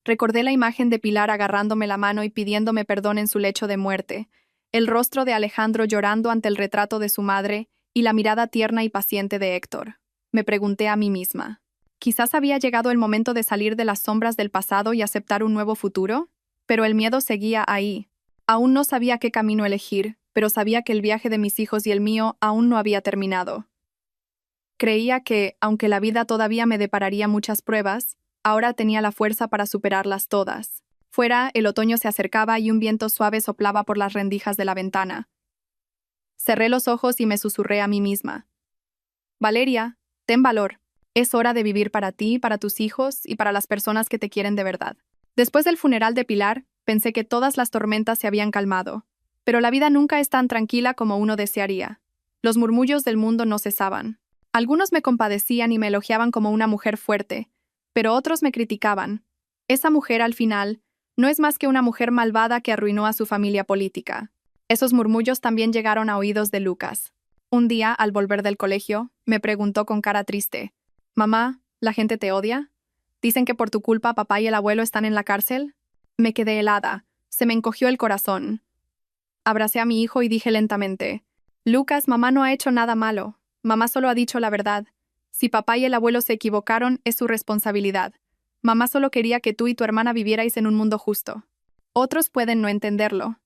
Recordé la imagen de Pilar agarrándome la mano y pidiéndome perdón en su lecho de muerte, el rostro de Alejandro llorando ante el retrato de su madre y la mirada tierna y paciente de Héctor. Me pregunté a mí misma: ¿quizás había llegado el momento de salir de las sombras del pasado y aceptar un nuevo futuro? Pero el miedo seguía ahí. Aún no sabía qué camino elegir, pero sabía que el viaje de mis hijos y el mío aún no había terminado. Creía que, aunque la vida todavía me depararía muchas pruebas, ahora tenía la fuerza para superarlas todas. Fuera, el otoño se acercaba y un viento suave soplaba por las rendijas de la ventana. Cerré los ojos y me susurré a mí misma: «Valeria, ten valor. Es hora de vivir para ti, para tus hijos y para las personas que te quieren de verdad». Después del funeral de Pilar, pensé que todas las tormentas se habían calmado. Pero la vida nunca es tan tranquila como uno desearía. Los murmullos del mundo no cesaban. Algunos me compadecían y me elogiaban como una mujer fuerte, pero otros me criticaban. Esa mujer, al final, no es más que una mujer malvada que arruinó a su familia política. Esos murmullos también llegaron a oídos de Lucas. Un día, al volver del colegio, me preguntó con cara triste: «Mamá, ¿la gente te odia? ¿Dicen que por tu culpa papá y el abuelo están en la cárcel?» Me quedé helada. Se me encogió el corazón. Abracé a mi hijo y dije lentamente: «Lucas, mamá no ha hecho nada malo. Mamá solo ha dicho la verdad. Si papá y el abuelo se equivocaron, es su responsabilidad. Mamá solo quería que tú y tu hermana vivierais en un mundo justo. Otros pueden no entenderlo,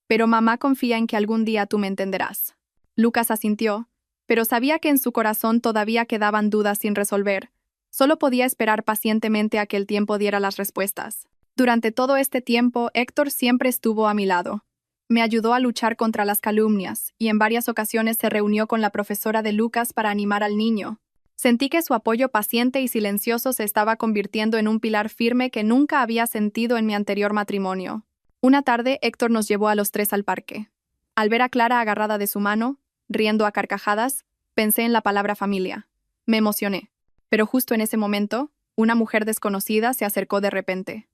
pero mamá confía en que algún día tú me entenderás». Lucas asintió, pero sabía que en su corazón todavía quedaban dudas sin resolver. Solo podía esperar pacientemente a que el tiempo diera las respuestas. Durante todo este tiempo, Héctor siempre estuvo a mi lado. Me ayudó a luchar contra las calumnias y en varias ocasiones se reunió con la profesora de Lucas para animar al niño. Sentí que su apoyo paciente y silencioso se estaba convirtiendo en un pilar firme que nunca había sentido en mi anterior matrimonio. Una tarde, Héctor nos llevó a los tres al parque. Al ver a Clara agarrada de su mano, riendo a carcajadas, pensé en la palabra familia. Me emocioné. Pero justo en ese momento, una mujer desconocida se acercó de repente.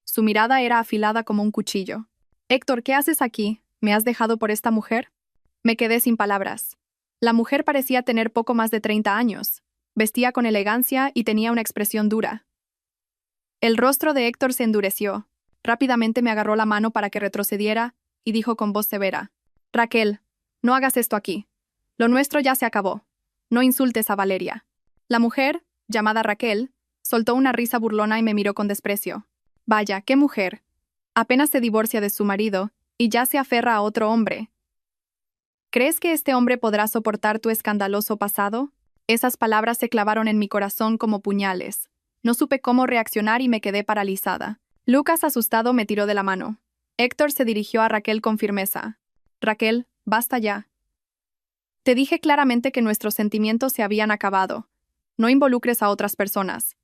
Su mirada era afilada como un cuchillo. «Héctor, ¿qué haces aquí? ¿Me has dejado por esta mujer?» Me quedé sin palabras. La mujer parecía tener poco más de 30 años. Vestía con elegancia y tenía una expresión dura. El rostro de Héctor se endureció. Rápidamente me agarró la mano para que retrocediera y dijo con voz severa: «Raquel, no hagas esto aquí. Lo nuestro ya se acabó. No insultes a Valeria». La mujer, llamada Raquel, soltó una risa burlona y me miró con desprecio. «Vaya, qué mujer. Apenas se divorcia de su marido y ya se aferra a otro hombre. ¿Crees que este hombre podrá soportar tu escandaloso pasado?» Esas palabras se clavaron en mi corazón como puñales. No supe cómo reaccionar y me quedé paralizada. Lucas, asustado, me tiró de la mano. Héctor se dirigió a Raquel con firmeza. «Raquel, basta ya. Te dije claramente que nuestros sentimientos se habían acabado. No involucres a otras personas.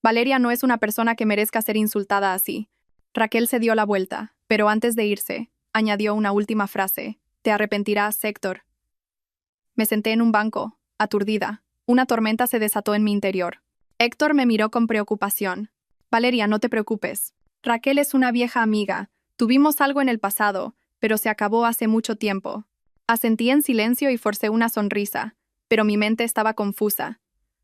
Valeria no es una persona que merezca ser insultada así». Raquel se dio la vuelta, pero antes de irse, añadió una última frase: «Te arrepentirás, Héctor». Me senté en un banco, aturdida. Una tormenta se desató en mi interior. Héctor me miró con preocupación. «Valeria, no te preocupes. Raquel es una vieja amiga. Tuvimos algo en el pasado, pero se acabó hace mucho tiempo». Asentí en silencio y forcé una sonrisa, pero mi mente estaba confusa.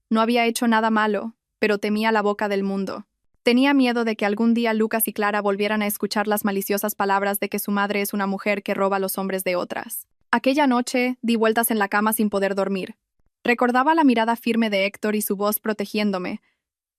No había hecho nada malo, pero temía la boca del mundo. Tenía miedo de que algún día Lucas y Clara volvieran a escuchar las maliciosas palabras de que su madre es una mujer que roba a los hombres de otras. Aquella noche, di vueltas en la cama sin poder dormir. Recordaba la mirada firme de Héctor y su voz protegiéndome,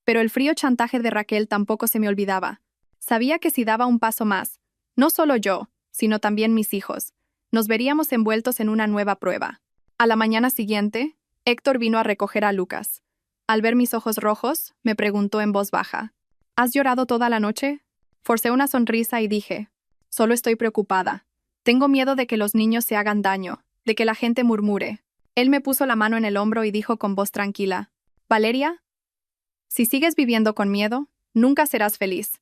pero el frío chantaje de Raquel tampoco se me olvidaba. Sabía que si daba un paso más, no solo yo, sino también mis hijos, nos veríamos envueltos en una nueva prueba. A la mañana siguiente, Héctor vino a recoger a Lucas. Al ver mis ojos rojos, me preguntó en voz baja: «¿Has llorado toda la noche?» Forcé una sonrisa y dije: «Solo estoy preocupada. Tengo miedo de que los niños se hagan daño, de que la gente murmure». Él me puso la mano en el hombro y dijo con voz tranquila: «Valeria, si sigues viviendo con miedo, nunca serás feliz.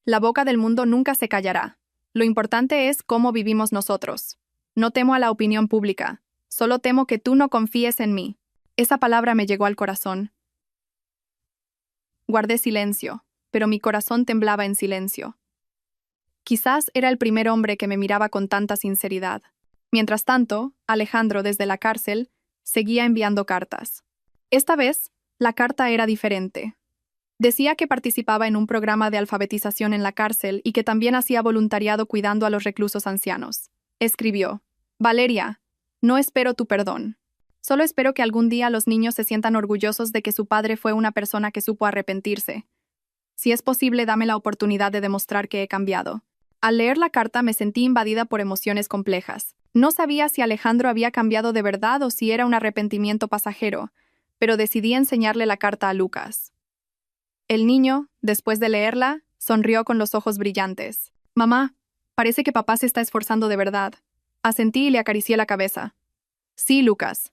La boca del mundo nunca se callará. Lo importante es cómo vivimos nosotros. No temo a la opinión pública, solo temo que tú no confíes en mí». Esa palabra me llegó al corazón. Guardé silencio, pero mi corazón temblaba en silencio. Quizás era el primer hombre que me miraba con tanta sinceridad. Mientras tanto, Alejandro, desde la cárcel, seguía enviando cartas. Esta vez, la carta era diferente. Decía que participaba en un programa de alfabetización en la cárcel y que también hacía voluntariado cuidando a los reclusos ancianos. Escribió: «Valeria, no espero tu perdón. Solo espero que algún día los niños se sientan orgullosos de que su padre fue una persona que supo arrepentirse. Si es posible, dame la oportunidad de demostrar que he cambiado». Al leer la carta me sentí invadida por emociones complejas. No sabía si Alejandro había cambiado de verdad o si era un arrepentimiento pasajero, pero decidí enseñarle la carta a Lucas. El niño, después de leerla, sonrió con los ojos brillantes. «Mamá, parece que papá se está esforzando de verdad». Asentí y le acaricié la cabeza. «Sí, Lucas.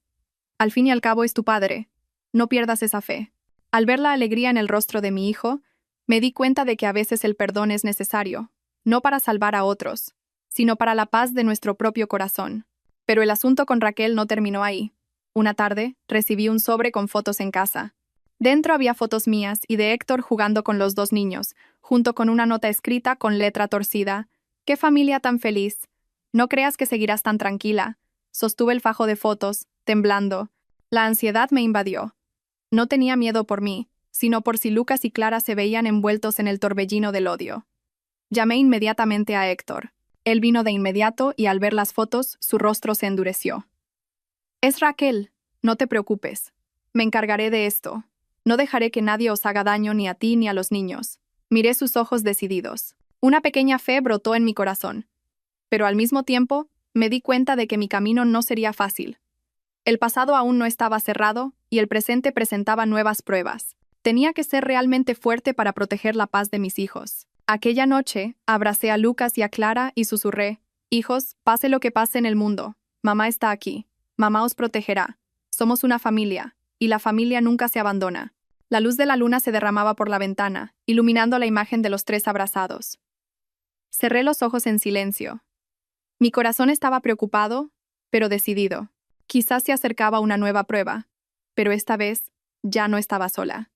Al fin y al cabo es tu padre. No pierdas esa fe». Al ver la alegría en el rostro de mi hijo, me di cuenta de que a veces el perdón es necesario, no para salvar a otros, sino para la paz de nuestro propio corazón. Pero el asunto con Raquel no terminó ahí. Una tarde, recibí un sobre con fotos en casa. Dentro había fotos mías y de Héctor jugando con los dos niños, junto con una nota escrita con letra torcida: «Qué familia tan feliz. No creas que seguirás tan tranquila». Sostuve el fajo de fotos, temblando. La ansiedad me invadió. No tenía miedo por mí, sino por si Lucas y Clara se veían envueltos en el torbellino del odio. Llamé inmediatamente a Héctor. Él vino de inmediato y al ver las fotos, su rostro se endureció. «Es Raquel, no te preocupes. Me encargaré de esto. No dejaré que nadie os haga daño ni a ti ni a los niños». Miré sus ojos decididos. Una pequeña fe brotó en mi corazón. Pero al mismo tiempo, me di cuenta de que mi camino no sería fácil. El pasado aún no estaba cerrado y el presente presentaba nuevas pruebas. Tenía que ser realmente fuerte para proteger la paz de mis hijos. Aquella noche, abracé a Lucas y a Clara y susurré: hijos, pase lo que pase en el mundo, mamá está aquí. Mamá os protegerá. Somos una familia, y la familia nunca se abandona. La luz de la luna se derramaba por la ventana, iluminando la imagen de los tres abrazados. Cerré los ojos en silencio. Mi corazón estaba preocupado, pero decidido. Quizás se acercaba una nueva prueba, pero esta vez ya no estaba sola.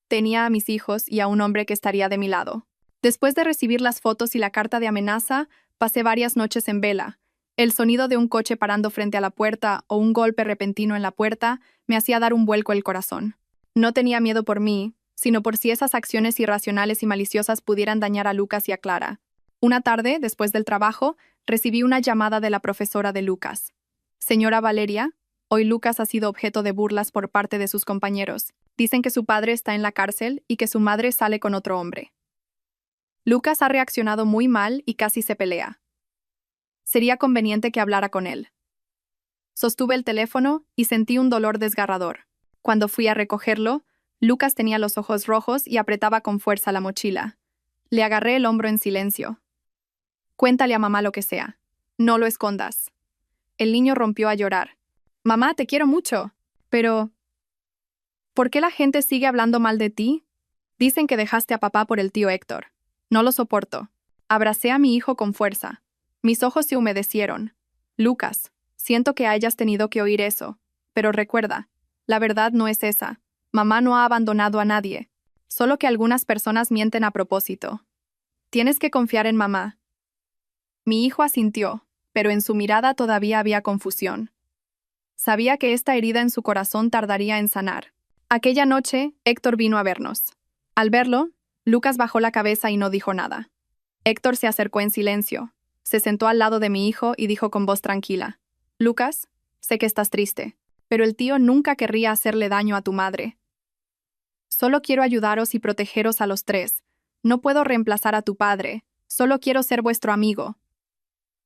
Tenía a mis hijos y a un hombre que estaría de mi lado. Después de recibir las fotos y la carta de amenaza, pasé varias noches en vela. El sonido de un coche parando frente a la puerta o un golpe repentino en la puerta me hacía dar un vuelco el corazón. No tenía miedo por mí, sino por si esas acciones irracionales y maliciosas pudieran dañar a Lucas y a Clara. Una tarde, después del trabajo, recibí una llamada de la profesora de Lucas. Señora Valeria, hoy Lucas ha sido objeto de burlas por parte de sus compañeros. Dicen que su padre está en la cárcel y que su madre sale con otro hombre. Lucas ha reaccionado muy mal y casi se pelea. Sería conveniente que hablara con él. Sostuve el teléfono y sentí un dolor desgarrador. Cuando fui a recogerlo, Lucas tenía los ojos rojos y apretaba con fuerza la mochila. Le agarré el hombro en silencio. Cuéntale a mamá lo que sea. No lo escondas. El niño rompió a llorar. Mamá, te quiero mucho. Pero ¿por qué la gente sigue hablando mal de ti? Dicen que dejaste a papá por el tío Héctor. No lo soporto. Abracé a mi hijo con fuerza. Mis ojos se humedecieron. Lucas, siento que hayas tenido que oír eso, pero recuerda, la verdad no es esa. Mamá no ha abandonado a nadie. Solo que algunas personas mienten a propósito. Tienes que confiar en mamá. Mi hijo asintió, pero en su mirada todavía había confusión. Sabía que esta herida en su corazón tardaría en sanar. Aquella noche, Héctor vino a vernos. Al verlo, Lucas bajó la cabeza y no dijo nada. Héctor se acercó en silencio. Se sentó al lado de mi hijo y dijo con voz tranquila: Lucas, sé que estás triste, pero el tío nunca querría hacerle daño a tu madre. Solo quiero ayudaros y protegeros a los tres. No puedo reemplazar a tu padre, solo quiero ser vuestro amigo.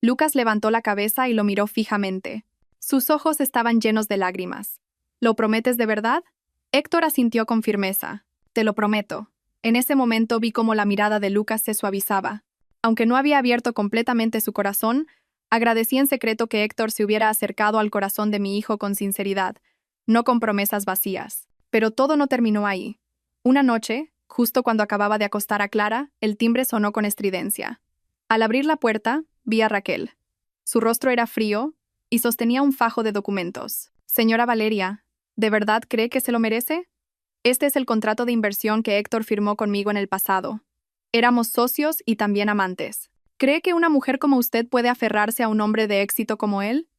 Lucas levantó la cabeza y lo miró fijamente. Sus ojos estaban llenos de lágrimas. ¿Lo prometes de verdad? Héctor asintió con firmeza. Te lo prometo. En ese momento vi cómo la mirada de Lucas se suavizaba. Aunque no había abierto completamente su corazón, agradecí en secreto que Héctor se hubiera acercado al corazón de mi hijo con sinceridad, no con promesas vacías. Pero todo no terminó ahí. Una noche, justo cuando acababa de acostar a Clara, el timbre sonó con estridencia. Al abrir la puerta, vi a Raquel. Su rostro era frío y sostenía un fajo de documentos. Señora Valeria, ¿de verdad cree que se lo merece? Este es el contrato de inversión que Héctor firmó conmigo en el pasado. Éramos socios y también amantes. ¿Cree que una mujer como usted puede aferrarse a un hombre de éxito como él?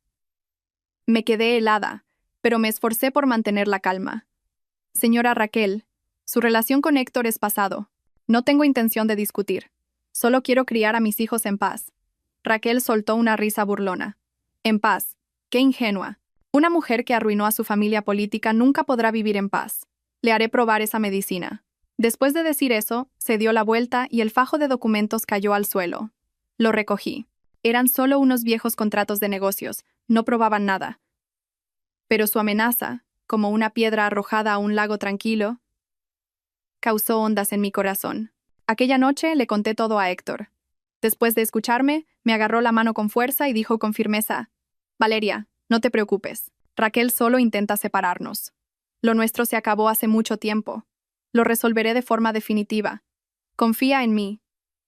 Me quedé helada, pero me esforcé por mantener la calma. Señora Raquel, su relación con Héctor es pasado. No tengo intención de discutir. Solo quiero criar a mis hijos en paz. Raquel soltó una risa burlona. En paz. Qué ingenua. Una mujer que arruinó a su familia política nunca podrá vivir en paz. Le haré probar esa medicina. Después de decir eso, se dio la vuelta y el fajo de documentos cayó al suelo. Lo recogí. Eran solo unos viejos contratos de negocios, no probaban nada. Pero su amenaza, como una piedra arrojada a un lago tranquilo, causó ondas en mi corazón. Aquella noche le conté todo a Héctor. Después de escucharme, me agarró la mano con fuerza y dijo con firmeza: Valeria, no te preocupes. Raquel solo intenta separarnos. Lo nuestro se acabó hace mucho tiempo. Lo resolveré de forma definitiva. Confía en mí.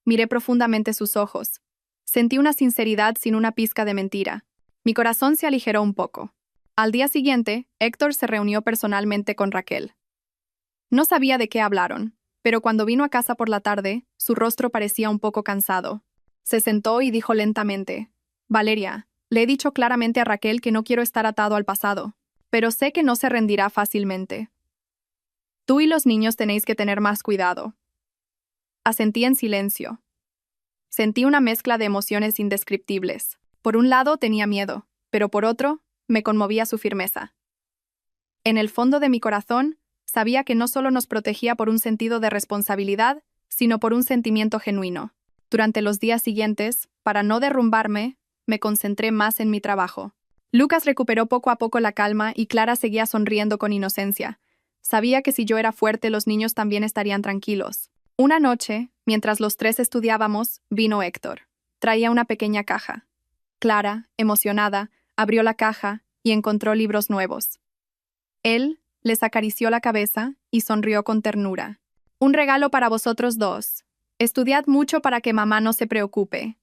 Miré profundamente sus ojos. Sentí una sinceridad sin una pizca de mentira. Mi corazón se aligeró un poco. Al día siguiente, Héctor se reunió personalmente con Raquel. No sabía de qué hablaron, pero cuando vino a casa por la tarde, su rostro parecía un poco cansado. Se sentó y dijo lentamente: Valeria, le he dicho claramente a Raquel que no quiero estar atado al pasado, pero sé que no se rendirá fácilmente. Tú y los niños tenéis que tener más cuidado. Asentí en silencio. Sentí una mezcla de emociones indescriptibles. Por un lado tenía miedo, pero por otro, me conmovía su firmeza. En el fondo de mi corazón, sabía que no solo nos protegía por un sentido de responsabilidad, sino por un sentimiento genuino. Durante los días siguientes, para no derrumbarme, me concentré más en mi trabajo. Lucas recuperó poco a poco la calma y Clara seguía sonriendo con inocencia. Sabía que si yo era fuerte, los niños también estarían tranquilos. Una noche, mientras los tres estudiábamos, vino Héctor. Traía una pequeña caja. Clara, emocionada, abrió la caja y encontró libros nuevos. Él les acarició la cabeza y sonrió con ternura. Un regalo para vosotros dos. Estudiad mucho para que mamá no se preocupe.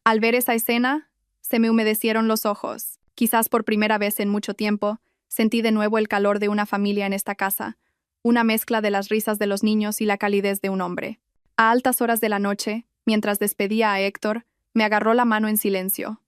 Al ver esa escena, se me humedecieron los ojos. Quizás por primera vez en mucho tiempo, sentí de nuevo el calor de una familia en esta casa, una mezcla de las risas de los niños y la calidez de un hombre. A altas horas de la noche, mientras despedía a Héctor, me agarró la mano en silencio.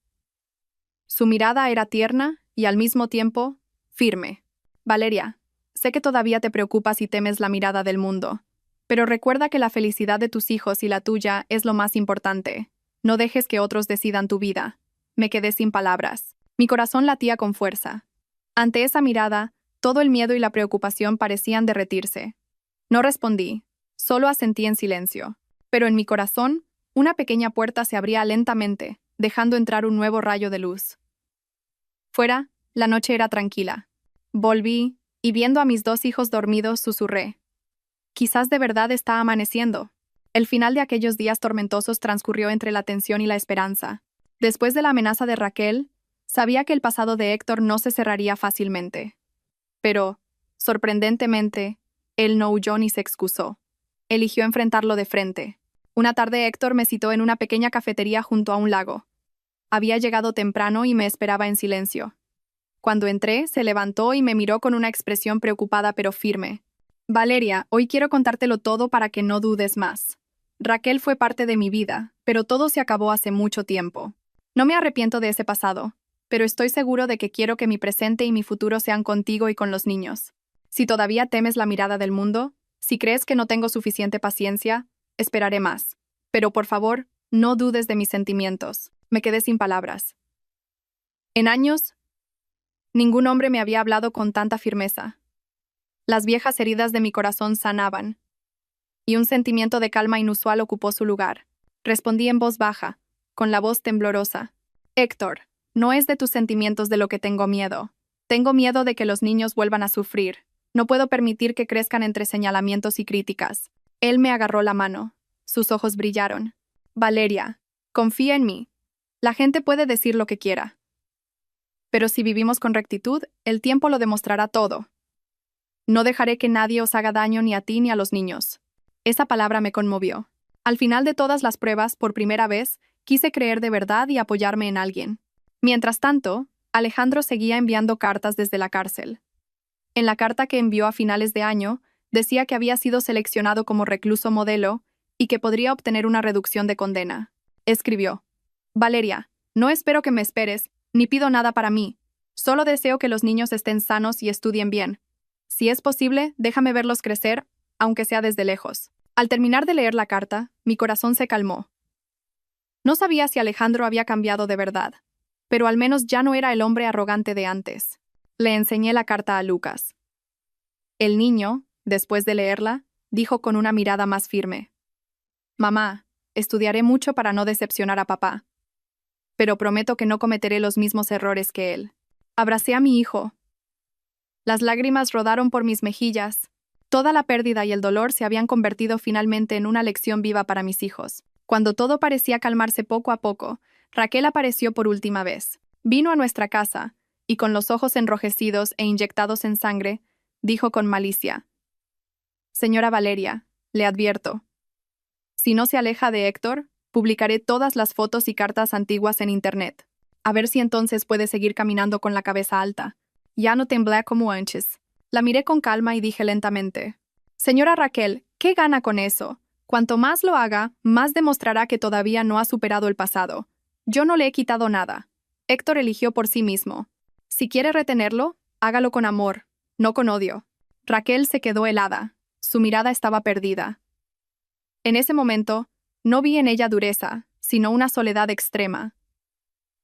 Su mirada era tierna y al mismo tiempo, firme. Valeria, sé que todavía te preocupas y temes la mirada del mundo, pero recuerda que la felicidad de tus hijos y la tuya es lo más importante. No dejes que otros decidan tu vida. Me quedé sin palabras. Mi corazón latía con fuerza. Ante esa mirada, todo el miedo y la preocupación parecían derretirse. No respondí, solo asentí en silencio. Pero en mi corazón, una pequeña puerta se abría lentamente, dejando entrar un nuevo rayo de luz. Fuera, la noche era tranquila. Volví, y viendo a mis dos hijos dormidos, susurré. Quizás de verdad está amaneciendo. El final de aquellos días tormentosos transcurrió entre la tensión y la esperanza. Después de la amenaza de Raquel, sabía que el pasado de Héctor no se cerraría fácilmente. Pero, sorprendentemente, él no huyó ni se excusó. Eligió enfrentarlo de frente. Una tarde Héctor me citó en una pequeña cafetería junto a un lago. Había llegado temprano y me esperaba en silencio. Cuando entré, se levantó y me miró con una expresión preocupada pero firme. Valeria, hoy quiero contártelo todo para que no dudes más. Raquel fue parte de mi vida, pero todo se acabó hace mucho tiempo. No me arrepiento de ese pasado, pero estoy seguro de que quiero que mi presente y mi futuro sean contigo y con los niños. Si todavía temes la mirada del mundo, si crees que no tengo suficiente paciencia, esperaré más. Pero por favor, no dudes de mis sentimientos. Me quedé sin palabras. En años, ningún hombre me había hablado con tanta firmeza. Las viejas heridas de mi corazón sanaban, y un sentimiento de calma inusual ocupó su lugar. Respondí en voz baja, con la voz temblorosa. Héctor, no es de tus sentimientos de lo que tengo miedo. Tengo miedo de que los niños vuelvan a sufrir. No puedo permitir que crezcan entre señalamientos y críticas. Él me agarró la mano. Sus ojos brillaron. Valeria, confía en mí. La gente puede decir lo que quiera. Pero si vivimos con rectitud, el tiempo lo demostrará todo. No dejaré que nadie os haga daño ni a ti ni a los niños. Esa palabra me conmovió. Al final de todas las pruebas, por primera vez, quise creer de verdad y apoyarme en alguien. Mientras tanto, Alejandro seguía enviando cartas desde la cárcel. En la carta que envió a finales de año, decía que había sido seleccionado como recluso modelo y que podría obtener una reducción de condena. Escribió: Valeria, no espero que me esperes, ni pido nada para mí. Solo deseo que los niños estén sanos y estudien bien. Si es posible, déjame verlos crecer, aunque sea desde lejos. Al terminar de leer la carta, mi corazón se calmó. No sabía si Alejandro había cambiado de verdad, pero al menos ya no era el hombre arrogante de antes. Le enseñé la carta a Lucas. El niño, después de leerla, dijo con una mirada más firme: Mamá, estudiaré mucho para no decepcionar a papá. Pero prometo que no cometeré los mismos errores que él. Abracé a mi hijo. Las lágrimas rodaron por mis mejillas. Toda la pérdida y el dolor se habían convertido finalmente en una lección viva para mis hijos. Cuando todo parecía calmarse poco a poco, Raquel apareció por última vez. Vino a nuestra casa, y con los ojos enrojecidos e inyectados en sangre, dijo con malicia: Señora Valeria, le advierto. Si no se aleja de Héctor, publicaré todas las fotos y cartas antiguas en Internet. A ver si entonces puede seguir caminando con la cabeza alta. Ya no temblé como antes. La miré con calma y dije lentamente: Señora Raquel, ¿qué gana con eso? Cuanto más lo haga, más demostrará que todavía no ha superado el pasado. Yo no le he quitado nada. Héctor eligió por sí mismo. Si quiere retenerlo, hágalo con amor, no con odio. Raquel se quedó helada. Su mirada estaba perdida. En ese momento, no vi en ella dureza, sino una soledad extrema.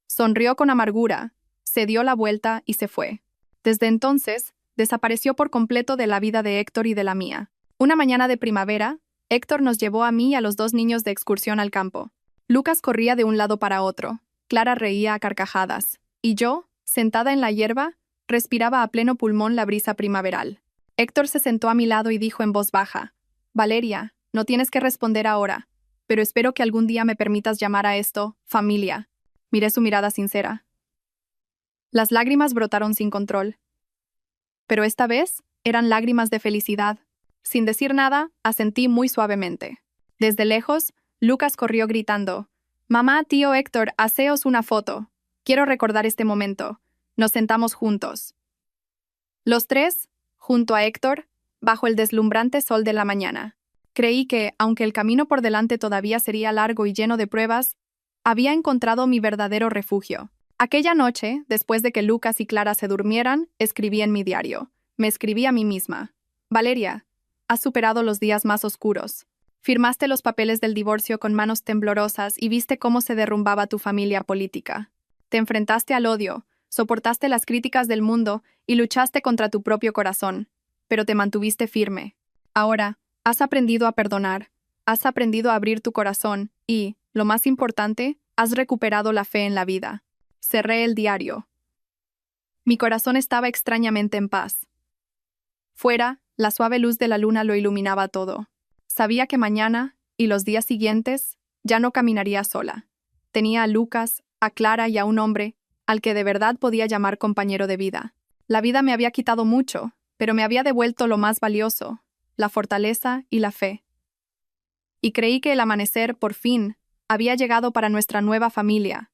Sonrió con amargura, se dio la vuelta y se fue. Desde entonces, desapareció por completo de la vida de Héctor y de la mía. Una mañana de primavera, Héctor nos llevó a mí y a los dos niños de excursión al campo. Lucas corría de un lado para otro, Clara reía a carcajadas, y yo, sentada en la hierba, respiraba a pleno pulmón la brisa primaveral. Héctor se sentó a mi lado y dijo en voz baja: Valeria, no tienes que responder ahora, pero espero que algún día me permitas llamar a esto familia. Miré su mirada sincera. Las lágrimas brotaron sin control. Pero esta vez eran lágrimas de felicidad. Sin decir nada, asentí muy suavemente. Desde lejos, Lucas corrió gritando: «Mamá, tío Héctor, haceos una foto. Quiero recordar este momento». Nos sentamos juntos. Los tres, junto a Héctor, bajo el deslumbrante sol de la mañana. Creí que, aunque el camino por delante todavía sería largo y lleno de pruebas, había encontrado mi verdadero refugio. Aquella noche, después de que Lucas y Clara se durmieran, escribí en mi diario. Me escribí a mí misma: «Valeria, has superado los días más oscuros. Firmaste los papeles del divorcio con manos temblorosas y viste cómo se derrumbaba tu familia política. Te enfrentaste al odio, soportaste las críticas del mundo y luchaste contra tu propio corazón, pero te mantuviste firme. Ahora, has aprendido a perdonar, has aprendido a abrir tu corazón y, lo más importante, has recuperado la fe en la vida». Cerré el diario. Mi corazón estaba extrañamente en paz. Fuera, la suave luz de la luna lo iluminaba todo. Sabía que mañana, y los días siguientes, ya no caminaría sola. Tenía a Lucas, a Clara y a un hombre al que de verdad podía llamar compañero de vida. La vida me había quitado mucho, pero me había devuelto lo más valioso: la fortaleza y la fe. Y creí que el amanecer, por fin, había llegado para nuestra nueva familia.